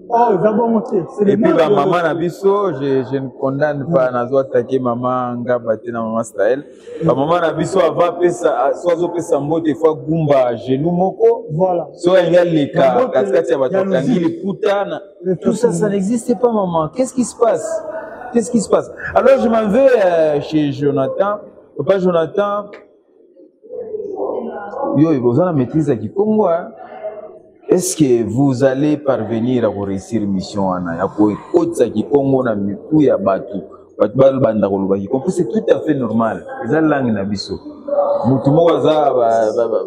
Oh, d'abord monté. Et puis la maman Nabiso, je ne condamne pas Nazo attaquer maman Ngabate na maman Israël. La maman Nabiso va pesa soit pesa mbote fois gumba genou moko. Voilà. Soit il y a les cas, kaskati ya batatangi les putana. Tout ça, ça n'existe pas maman. Qu'est-ce qui se passe? Qu'est-ce qui se passe? Alors je m'en vais chez Jonathan. Papa Jonathan, vous avez la maîtrise du Congo. Est-ce que vous allez parvenir à réussir mission ya ko ekotsa ki Congo na mitu ya batu banda ko lobaki ko c'est tout à fait normal eza langue na biso mutu mo waza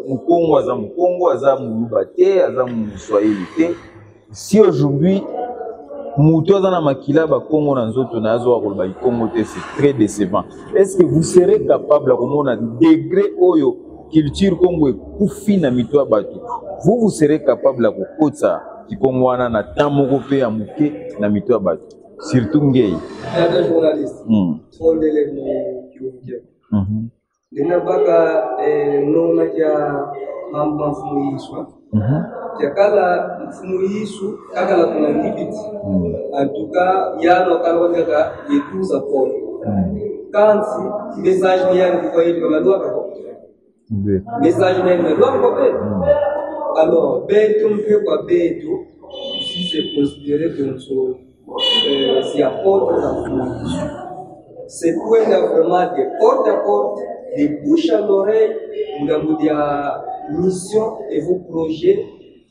mukongo aza mulubate aza muswahili te si aujourd'hui mutu aza na makila ba Congo na nzoto na azo ko lobaki Congo te c'est très décevant. Est-ce que vous serez capable ko mona degré oyo culture Congo ekufi na mitu ya batu? Vous serez capable de faire qui Congouana na tamoko pe ya muke na mito batu surtout ngei des journalistes sont des élèves qui dina baka no na ya mambo mfuisu yakala mfuisu akala kuna limit en tout cas yano kalonga ka yetu support kansi message ni yangu kwa hiyo malua kako message ni malua kako. Alors, si c'est considéré comme si apporte la fourniture, c'est pour vraiment de porte à porte, de bouche à l'oreille, nous avons des missions et vos projets.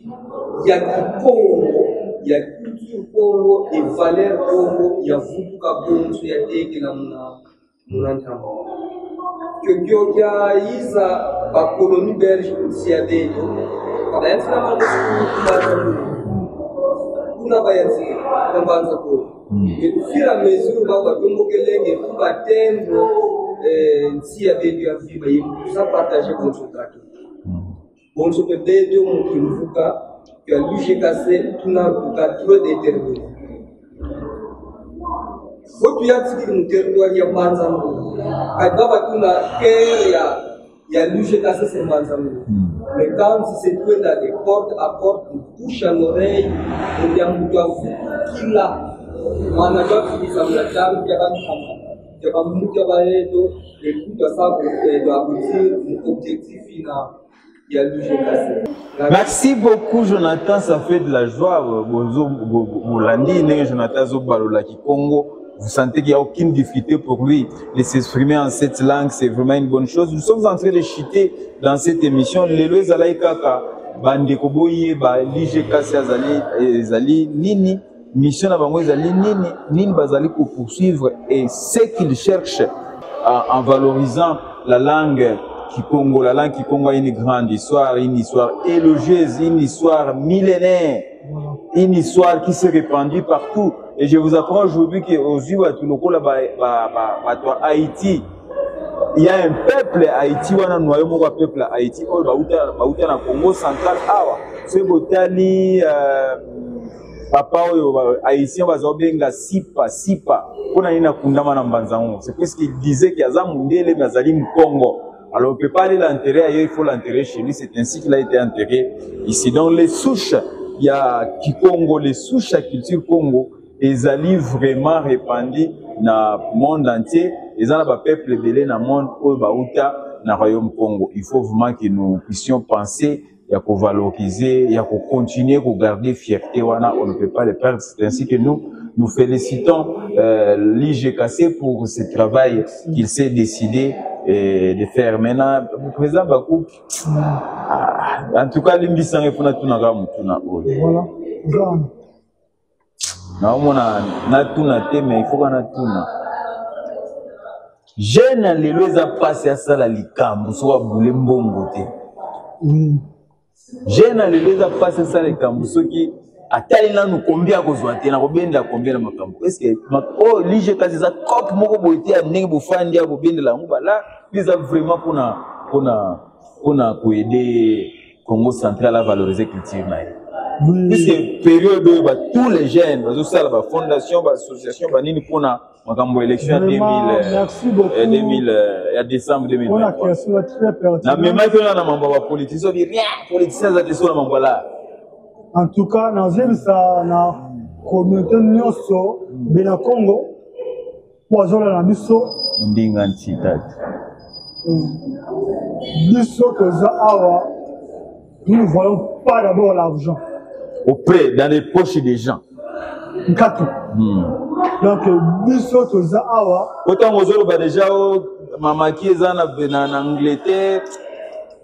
Il y a du Congo, il y a culture Congo, et valeurs Congo, il y a vous qui avez il y a des qui ont que Isa, la colonie belge, si a des quand même, kuna bayanzi kambanza ko fira mesure ba batongo kelenge pour atteindre si ya bedu ya viva yimu ça partager con son kato bon ce que bedu mon kimvuka que l'UGKC tuna buka trop déterminé faut ya tsiki mu territoire ya manzambo kadaba tuna care ya l'UGKC c'est manzambo. Mais quand c'est tout dans des portes à porte, de bouche à l'oreille, on dit à Moudouavou qui l'a. Manager qui dit ça me l'a jamais, qui a pas de qui a pas de Moudouavou, et tout ça doit aboutir un objectif final. Il y a l'UGKC. Merci beaucoup, Jonathan. Ça fait de la joie. Jonathan Zobalola qui Congo. Vous sentez qu'il n'y a aucune difficulté pour lui de s'exprimer en cette langue, c'est vraiment une bonne chose. Nous sommes en train de chuter dans cette émission. Lelo Zalaï Kaka, Bande Koboye, l'IGKC Azali, Nini, mission Nabango Azali, Nini Bazali pour poursuivre et ce qu'il cherche en valorisant la langue Kikongo. La langue Kikongo a une grande histoire, une histoire élogieuse, une histoire millénaire, une histoire qui s'est répandue partout. Et je vous apprends aujourd'hui qu'aux yeux de Haïti, il y a un peuple Haïti, on a un peuple Haïti, on a un Congo central. C'est Botali, papa Haïtien, on va Sipa. On a une Kundama Nambanzango. C'est parce qu'il disait qu'il y a un Mundele, mais il y a Congo. Alors on ne peut pas aller l'enterrer ailleurs, il faut l'enterrer chez lui. C'est ainsi qu'il a été enterré ici. Donc les souches, il y a Kikongo, les souches à culture Congo. Ils allaient vraiment répandus dans le monde entier. Ils ont un peuple belé dans le monde où dans le royaume Congo. Il faut vraiment que nous puissions penser, il y a qu'on valoriser, il y a qu'on continuer, qu'on garder fierté. On ne peut pas le perdre. C'est ainsi que nous félicitons l'IGKC pour ce travail qu'il s'est décidé de faire. Maintenant, le président Bakou, en tout cas, l'imbisan est pour nous. Voilà. Natuna te mais il faut qu'on atuna. Jeune lelo eza passé à ça la likambo so boule mbongo te. Jeune lelo eza passé ça les kambo soki atali na nous combien kozwa te na kobenda combien na makambo. Est-ce que oh lige kasi za cop moko boité ya ndenge bofandi ya bobenda la ngba là, ils a vraiment pour aider Congo central à valoriser culture na. Puisque période où tous les jeunes, la fondation, l'association, pour la élection 2000, en décembre 2023. En tout cas, dans la communauté de Congo, nous ne voyons pas d'abord l'argent. Auprès, dans les poches des gens. Donc, biso toza awa. Autant aux autres, déjà, maman qui est en Angleterre,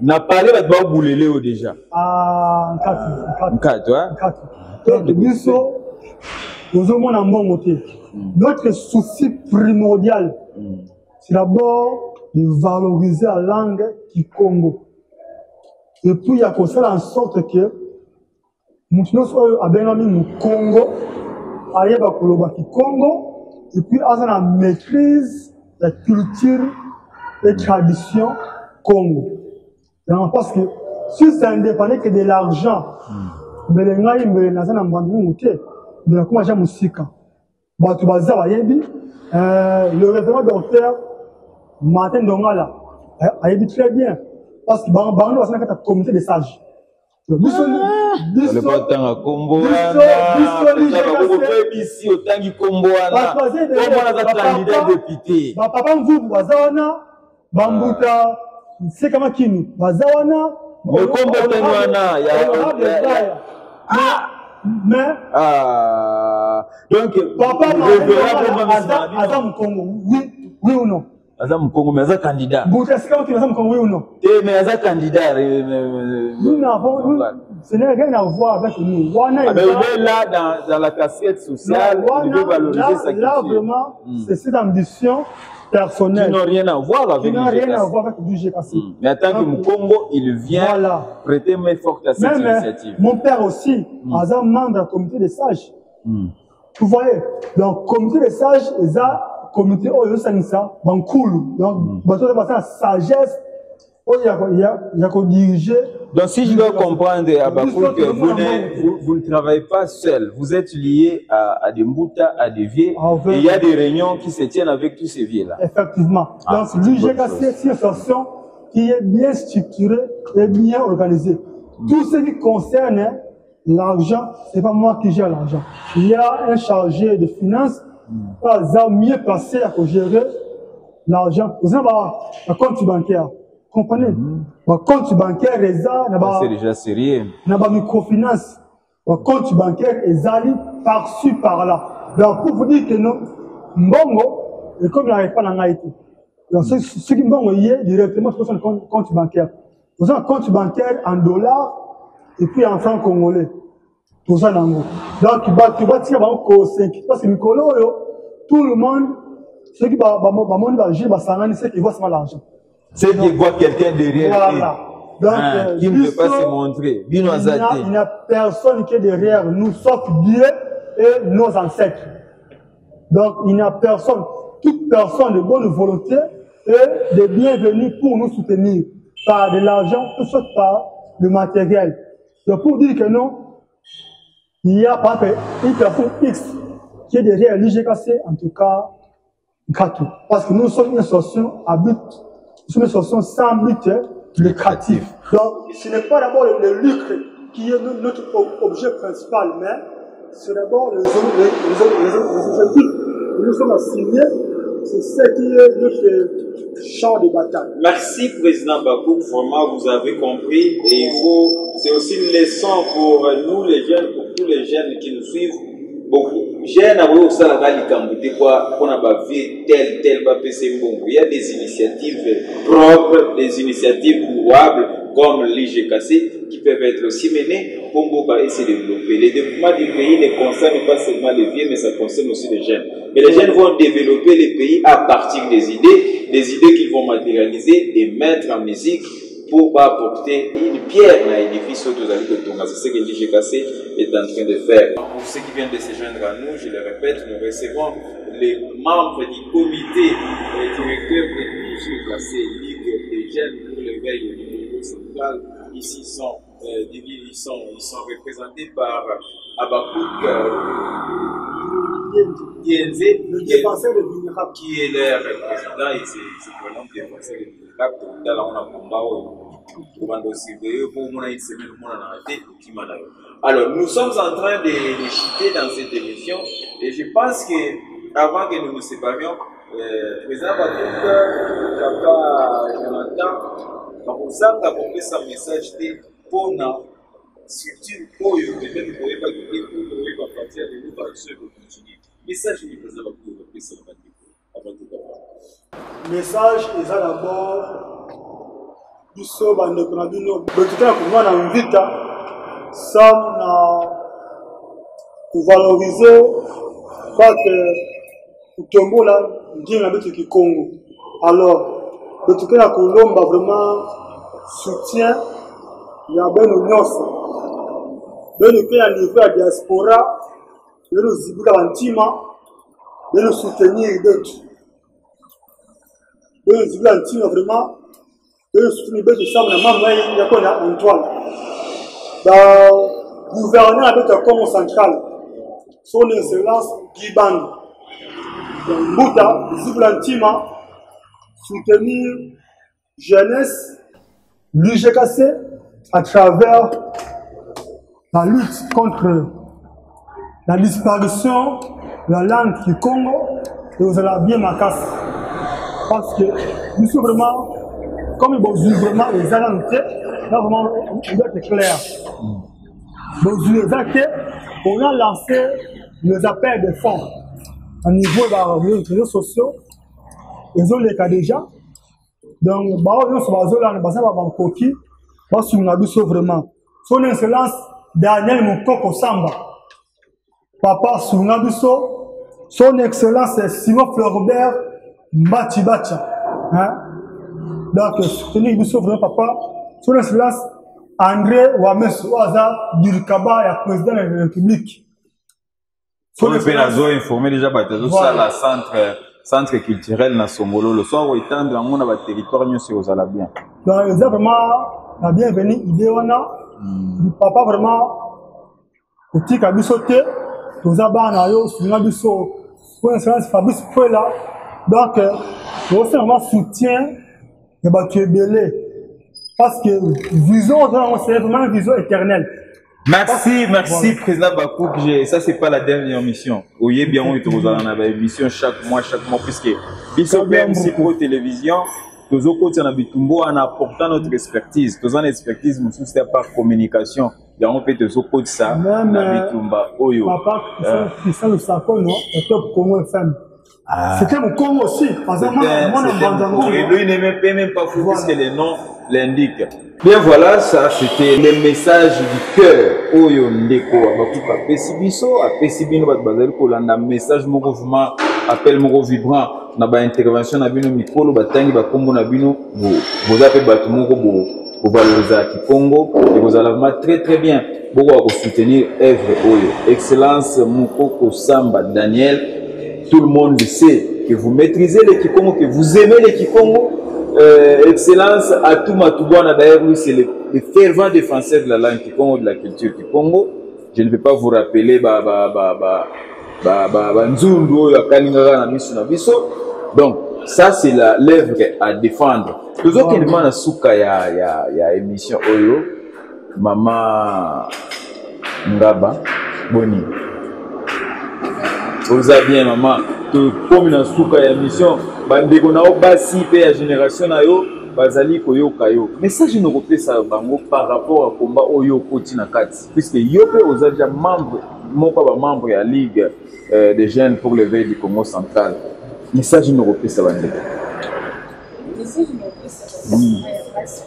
n'a parlé de Bouleleo déjà. Ah, 4. Notre souci primordial, c'est d'abord de valoriser la langue du Congo. Et puis, il y a qu'on fait en sorte que nous soyons à Benjamin Congo, ailleurs à Congo, et puis à la maîtrise de la culture et tradition Congo. Parce que si ça indépendait que de l'argent, mais les gens ils me laissent en bandou outé, mais comment j'ai musique? Bah tu vas voir le référent docteur Martin Dongala, il très bien parce que bah nous on a un comité de sages. Le pas tant à Combo, ici autant qui Combo, candidat député. Papa vous Bazawana, Bambuta, c'est comment qui nous Bazawana. Mais Combo Tenwana, mais donc papa Azam Congo, oui ou non? Azam Congo, mais Azam candidat. Bouta, c'est comment qui Azam Congo, oui ou non? Mais Azam candidat. Nous n'avons, ce n'est rien à voir avec nous. Il est là dans la casquette sociale, il veut valoriser sa culture. Là, vraiment, c'est cette ambition personnelle. Qui n'a rien à voir avec l'UGKC. Mais en tant que Mkongo, il vient prêter main forte à cette initiative. Mon père aussi, Azam membre du comité des sages. Vous voyez, donc, comité des sages, ils ont comité Oyo Sanissa, Bankoulou. Donc, bateau de la sagesse, il y a qu'on diriger. Donc, si je dois comprendre, Abakoul, que vous ne travaillez pas seul, vous êtes lié à des Mbouta, à des vieux, et il y a des réunions qui se tiennent avec tous ces vieux-là. Effectivement. Donc, l'UGKC, c'est une association qui est bien structurée et bien organisée. Tout ce qui concerne l'argent, c'est pas moi qui gère l'argent. Il y a un chargé de finances, mieux placé à gérer l'argent. Vous savez, un compte bancaire. Comprenez? Un compte bancaire, c'est déjà sérieux. N'a pas microfinance. Un compte bancaire est allé par-ci, par-là. Donc, pour vous dire que non, Mbongo, et comme il n'arrive pas dans l'Haïti. Donc, ce qui Mbongo y est directement sur son compte bancaire. Vous avez un compte bancaire en dollars et puis en francs congolais. Pour ça, donc, tu vas tirer au 5. Parce que Nicolo, tout le monde, ceux qui vont gérer, c'est qu'ils voient seulement l'argent. C'est qu'ils voient quelqu'un derrière. Voilà. Donc, qui ne peut pas se montrer. Il n'y a personne qui est derrière nous, sauf Dieu et nos ancêtres. Donc, il n'y a personne, toute personne de bonne volonté est de bienvenue pour nous soutenir par de l'argent, tout ça par le matériel. Donc, pour dire que non, il y a pas une personne X qui est derrière l'UGKC, en tout cas, parce que nous sommes une association à but, nous sommes une association sans but lucratif. Donc, ce n'est pas d'abord le lucre qui est notre objet principal, mais c'est d'abord les objectifs que nous sommes assignés, c'est ce qui est notre champ de bataille. Merci, Président Bakouk. Vraiment, vous avez compris. Et c'est aussi une leçon pour nous, les jeunes, pour tous les jeunes qui nous suivent. Beaucoup. Jeunes, il y a des initiatives propres, des initiatives louables, comme l'IGKC, qui peuvent être aussi menées pour se développer. Le développement du pays ne concerne pas seulement les vieux, mais ça concerne aussi les jeunes. Et les jeunes vont développer les pays à partir des idées qu'ils vont matérialiser et mettre en musique pour apporter une pierre dans l'édifice de Tonga. C'est ce que l'IGKC est en train de faire. Pour ceux qui viennent de se joindre à nous, je le répète, nous recevons les membres du comité directeur de l'IGKC, Ligue des jeunes pour l'éveil au niveau central. Ici, ils sont représentés par Abakouk Dienze, qui est leur président, et c'est vraiment le défenseur de alors, nous sommes en train de chuter dans cette émission et je pense que avant que nous nous séparions, président Bakouk, Jonathan, vous avez compris ce message pour nous, structure pour peut-être vous pouvez pas quitter pour partir de nous par ceux qui continuent. Message du président Bakouk, avant tout. Message est d'abord biso bandeko na bino botikala komwa na mvita sam na kuvalorize kwake kutombola ndinga na bitu kikongo. Alors botikala kolomba vraiment soutien ya beno nyonso beno pe ya niveau ya diaspora beno zibula bantima beno soutenir d'autres beno zibula bantima vraiment beno soutenir beto sam na mama ya kona Antoine da gouverneur de la Congo central son excellence Gibang Mbuta zibula bantima soutenir jeunesse l'UGKC à travers la lutte contre la disparition de la langue du Congo et vous allez bien ma casse. Parce que nous sommes vraiment, comme ils vont vraiment les alentés, là vraiment on doit être clair. Donc on a lancé les appels de fonds au niveau des réseaux sociaux, ils ont les cas déjà. Donc, on se base là, on va coquille, parce qu'on a vu ça vraiment. Son excellence Daniel Mukoko Samba, papa Sungabiso, son excellence Simon Floribert Matibacha. Hein? Donc, soutenir Bisso vraiment papa, son excellence André Wames Oaza Durkaba, et président de la République. Son excellence informé déjà par la centre culturel na Somolo le soir où étendre dans mon territoire nous c'est aux bien. Donc vraiment la bienvenue idée wana papa vraiment petit kabisoté tous abana yo sunga biso pour excellence Fabrice Puela donc on fait vraiment soutien et bah tu es belé parce que vision c'est vraiment une vision éternelle. Merci, merci président Bakou. Ça c'est pas la dernière mission. Oyez bien où vous allez en avoir une mission chaque mois puisque Bisso BMC pour télévision, nous avons Bitumbo en apportant notre expertise. Nous avons une expertise, nous sommes par communication. Il y a un peu de ça. Même Bitumba Oyo. Papa, Christian Le Sako, non, et top Congo FM. C'était mon Congo aussi. Parce que moi, lui n'est même pas fou puisque les noms l'indiquent. Bien voilà, ça c'était le message du cœur. Oyo ndeko abakuka pesibiso, apesibino bat bazali kolanda message moko vraiment appel moko vibrant na ba intervention na bino mikolo batangi ba kombo na bino vous appelez batu moko bo valoriser ki Congo et vous allez vraiment très bien beaucoup soutenir œuvre Oyo. Excellence Mukoko Samba Daniel, tout le monde sait que vous maîtrisez le Kikongo, que vous aimez le Kikongo. Excellence à tout Matouboana, d'ailleurs, oui, c'est le fervent défenseur de la langue Kikongo, de la culture Kikongo. Je ne vais pas vous rappeler Nzundu, Kalinga, Namisu, Nabiso. Donc, ça, c'est l'œuvre à défendre. Tous autres qui demandent à Souka, il y a émission Oyo, Maman Ngaba, Boni. Vous avez bien, maman. Comme dans Souka, il y a émission. Bandeko na obasi pe ya génération na yo bazali koyoka yo message no kopesa bango par rapport à combat oyo koti na kati puisque yo pe ozaja membre moko ba membre ya ligue des jeunes pour l'éveil du Congo central message no kopesa bandeko message no kopesa parce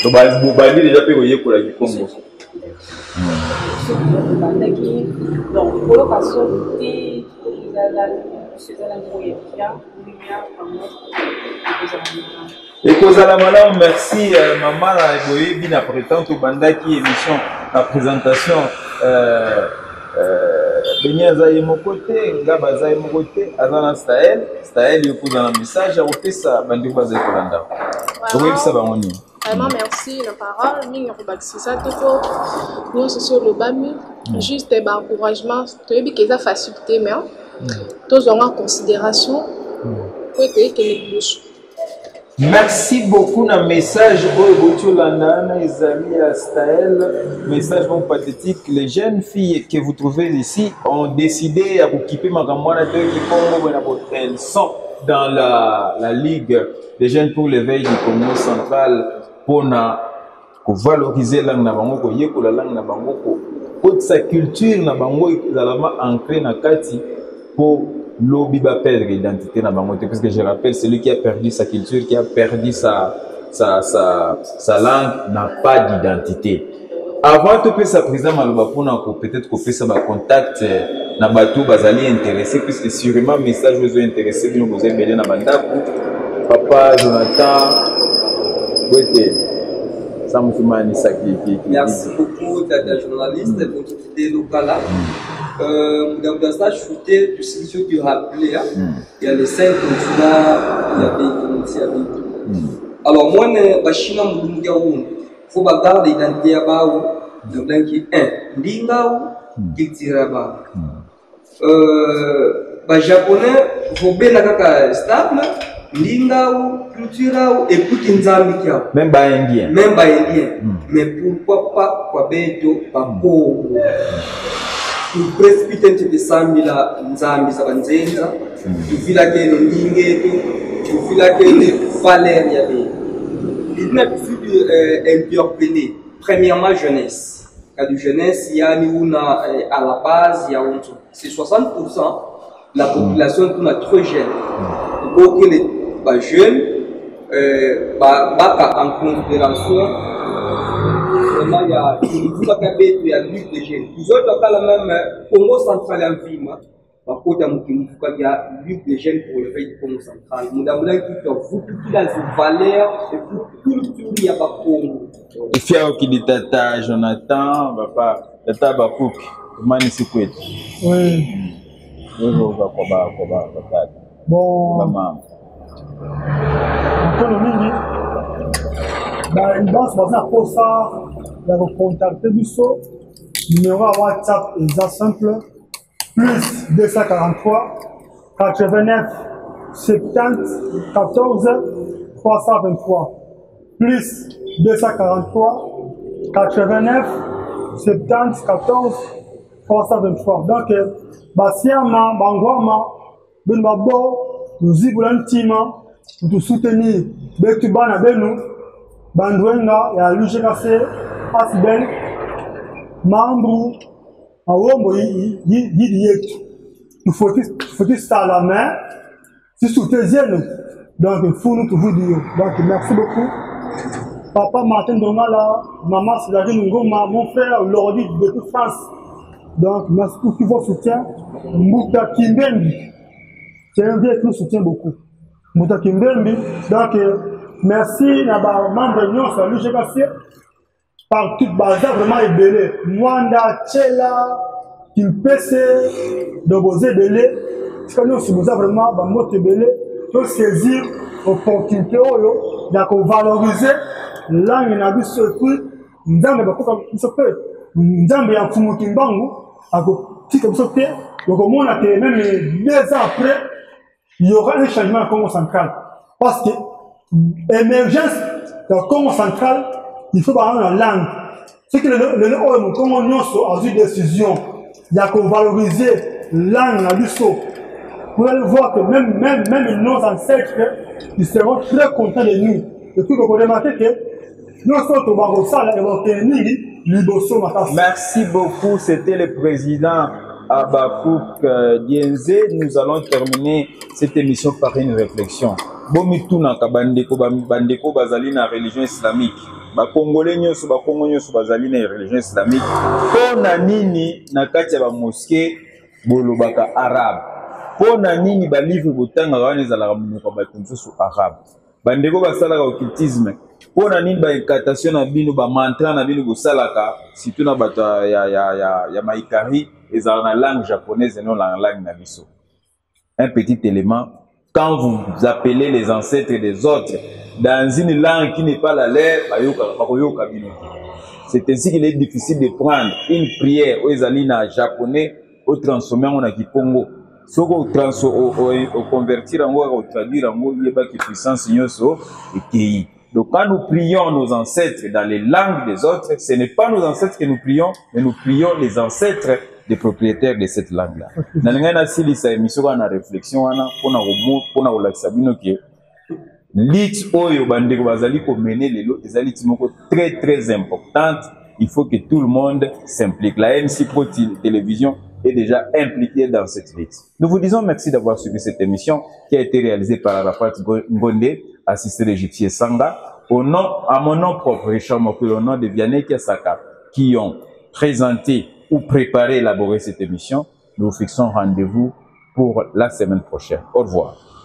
donc vous bandez déjà payé pour la Congo. Donc pour l'occasion et Kozala Malam, merci maman la Boyebi na prétente bandaki émission la présentation Benya zaye mon côté, Ngaba zaye mon côté, Azana Staël il pose un message à opesa bandi bazaye kolanda. Donc ça va on y. Vraiment merci la parole, mingi robakisi ça toko. Nous c'est sur le bami, juste des encouragements, tu es bien que ça facilité mais tous en considération pour être que les merci beaucoup na message Oyobotiolanda Ezali à Staël, message bon pathétique. Les jeunes filles que vous trouvez ici ont décidé à occuper ma gamouana de Congo. Elles sont dans la Ligue des jeunes pour l'éveil du Congo central pour ko valoriser langue na bango ko yekola langue na bango ko sa culture na bango ezalama ancré na kati pour lobi ba perdre identité na bango parce que je rappelle celui qui a perdu sa culture, qui a perdu sa langue n'a pas d'identité. Avant tout ça président maloba pona ko peut-être ko pesa ba contact na bato bazali intéressé puisque sûrement message vous intéressé bino vous embelé na bandako papa Jonathan Bwete Samsoumani Saki. Merci beaucoup Tata journaliste pour toute idée locale. Dans ça, je souhaitais tout ce que tu as rappelé. Il y a les 5 continents, il y a des alors moi, Bachina Moudougaoun, il faut garder l'identité à Bao, donc qui est 1, Lingao, qui tire à Bao. Japonais, il faut bien la stable, Lingao, culturao, et puis Kinzamikia. Même pas indien. Même pas indien. Mais pourquoi pas, quoi, Beto, pas pauvre. Pour précipiter un petit Samila, Nzambi, Sabanzenza, tu vis la guerre de Lingueto, tu vis la guerre de Valéria. Il n'a plus interpellé. Premièrement, jeunesse. Quand du jeunesse, il y a à la base, il y a c'est 60% la population qui est trop jeune. Donc, les jeunes, en considération, vraiment, il y a lutte des jeunes. Nous autres, quand même, Congo central en film, il y a lutte des jeunes pour le pays du Congo central. Nous avons toute la valeur et toute culture, il y a pas Congo. Et fier qui dit Tata Jonathan, papa, Tata Bakouk, Mani Sikwet. Oui. Bon. Maman. Une danse pour ça, il y a contacter du saut, numéro WhatsApp est simple, plus 243 89 70 14 323, plus 243 89 70 14 323. Donc, Basiama, Bangwama, Benbabo, nous y voulons pour te soutenir, Betubana Benou, Bandwenga et à l'UGKC, Asben, Mambrou, Awombo, Yidiyek. Il faut ça à la main, si souteniez-nous. Donc, il faut nous toujours dire. Donc, merci beaucoup. Papa Martin Dongala, maman Sylvie Ngoma, mon frère Lordi de toute France. Donc, merci pour tout votre soutien. Mouta Kimbendi, c'est un vieux qui nous soutient beaucoup. Mouta Kimbendi, donc, merci à mes membres de l'UGKC par toute bazar vraiment ébélé. Mwanda, Tchela, Kimpese, Dobosé Bélé. C'est que nous sommes vraiment ébélé. Nous saisir l'opportunité de valoriser langue et la vie surtout. Nous avons un fumo kimbangu, comme ça, donc au moins, même 2 ans après, il y aura un changement au Congo central. Parce que l'émergence du Congo central, il faut parler la langue. C'est que le Congo a eu des décisions. Il y a qu'on valoriser la langue, la vie. Vous allez voir que même nos ancêtres, ils seront très contents de nous. Et puis, vous remarquez que nous sommes au Barosal et au Kéni. Merci beaucoup, c'était le président Abakouk Dienze. Nous allons terminer cette émission par une réflexion. Bomituna kabandeko bandeko bazali na religion islamique. Ba Congolais nyoso ba Congo nyoso bazali na religion islamique. Pona nini na kati ya ba mosquée bolobaka arabe. Pona nini ba livre botanga wana ezalaka munoko ba tunsusu arabe. Bandeko basalaka occultisme. Pona nini ba incantation na bino ba mantra na bino bosalaka surtout na bato ya maikari ezalaka na langue japonaise et non la langue na biso. Un petit élément, quand vous appelez les ancêtres des autres dans une langue qui n'est pas la leur, c'est ainsi qu'il est difficile de prendre une prière aux alina japonais au transformer en Kikongo. Si on convertir en ou traduire en il y a qui puissance et qui. Donc quand nous prions nos ancêtres dans les langues des autres, ce n'est pas nos ancêtres que nous prions, mais nous prions les ancêtres des propriétaires de cette langue-là. Dans le cas de cette émission, on a réflexion, on a Lutte oyo bandeko bazali ko mener lelo ezali timoko très très importante. Il faut que tout le monde s'implique. La MC Pro Télévision est déjà impliquée dans cette lutte. Nous vous disons merci d'avoir suivi cette émission qui a été réalisée par Arafat Ngonde, assisté de Jutier Sanga. À mon nom propre, Richard Mokul, au nom de Vianney Kiasaka, qui ont présenté ou préparé, élaboré cette émission, nous vous fixons rendez-vous pour la semaine prochaine. Au revoir.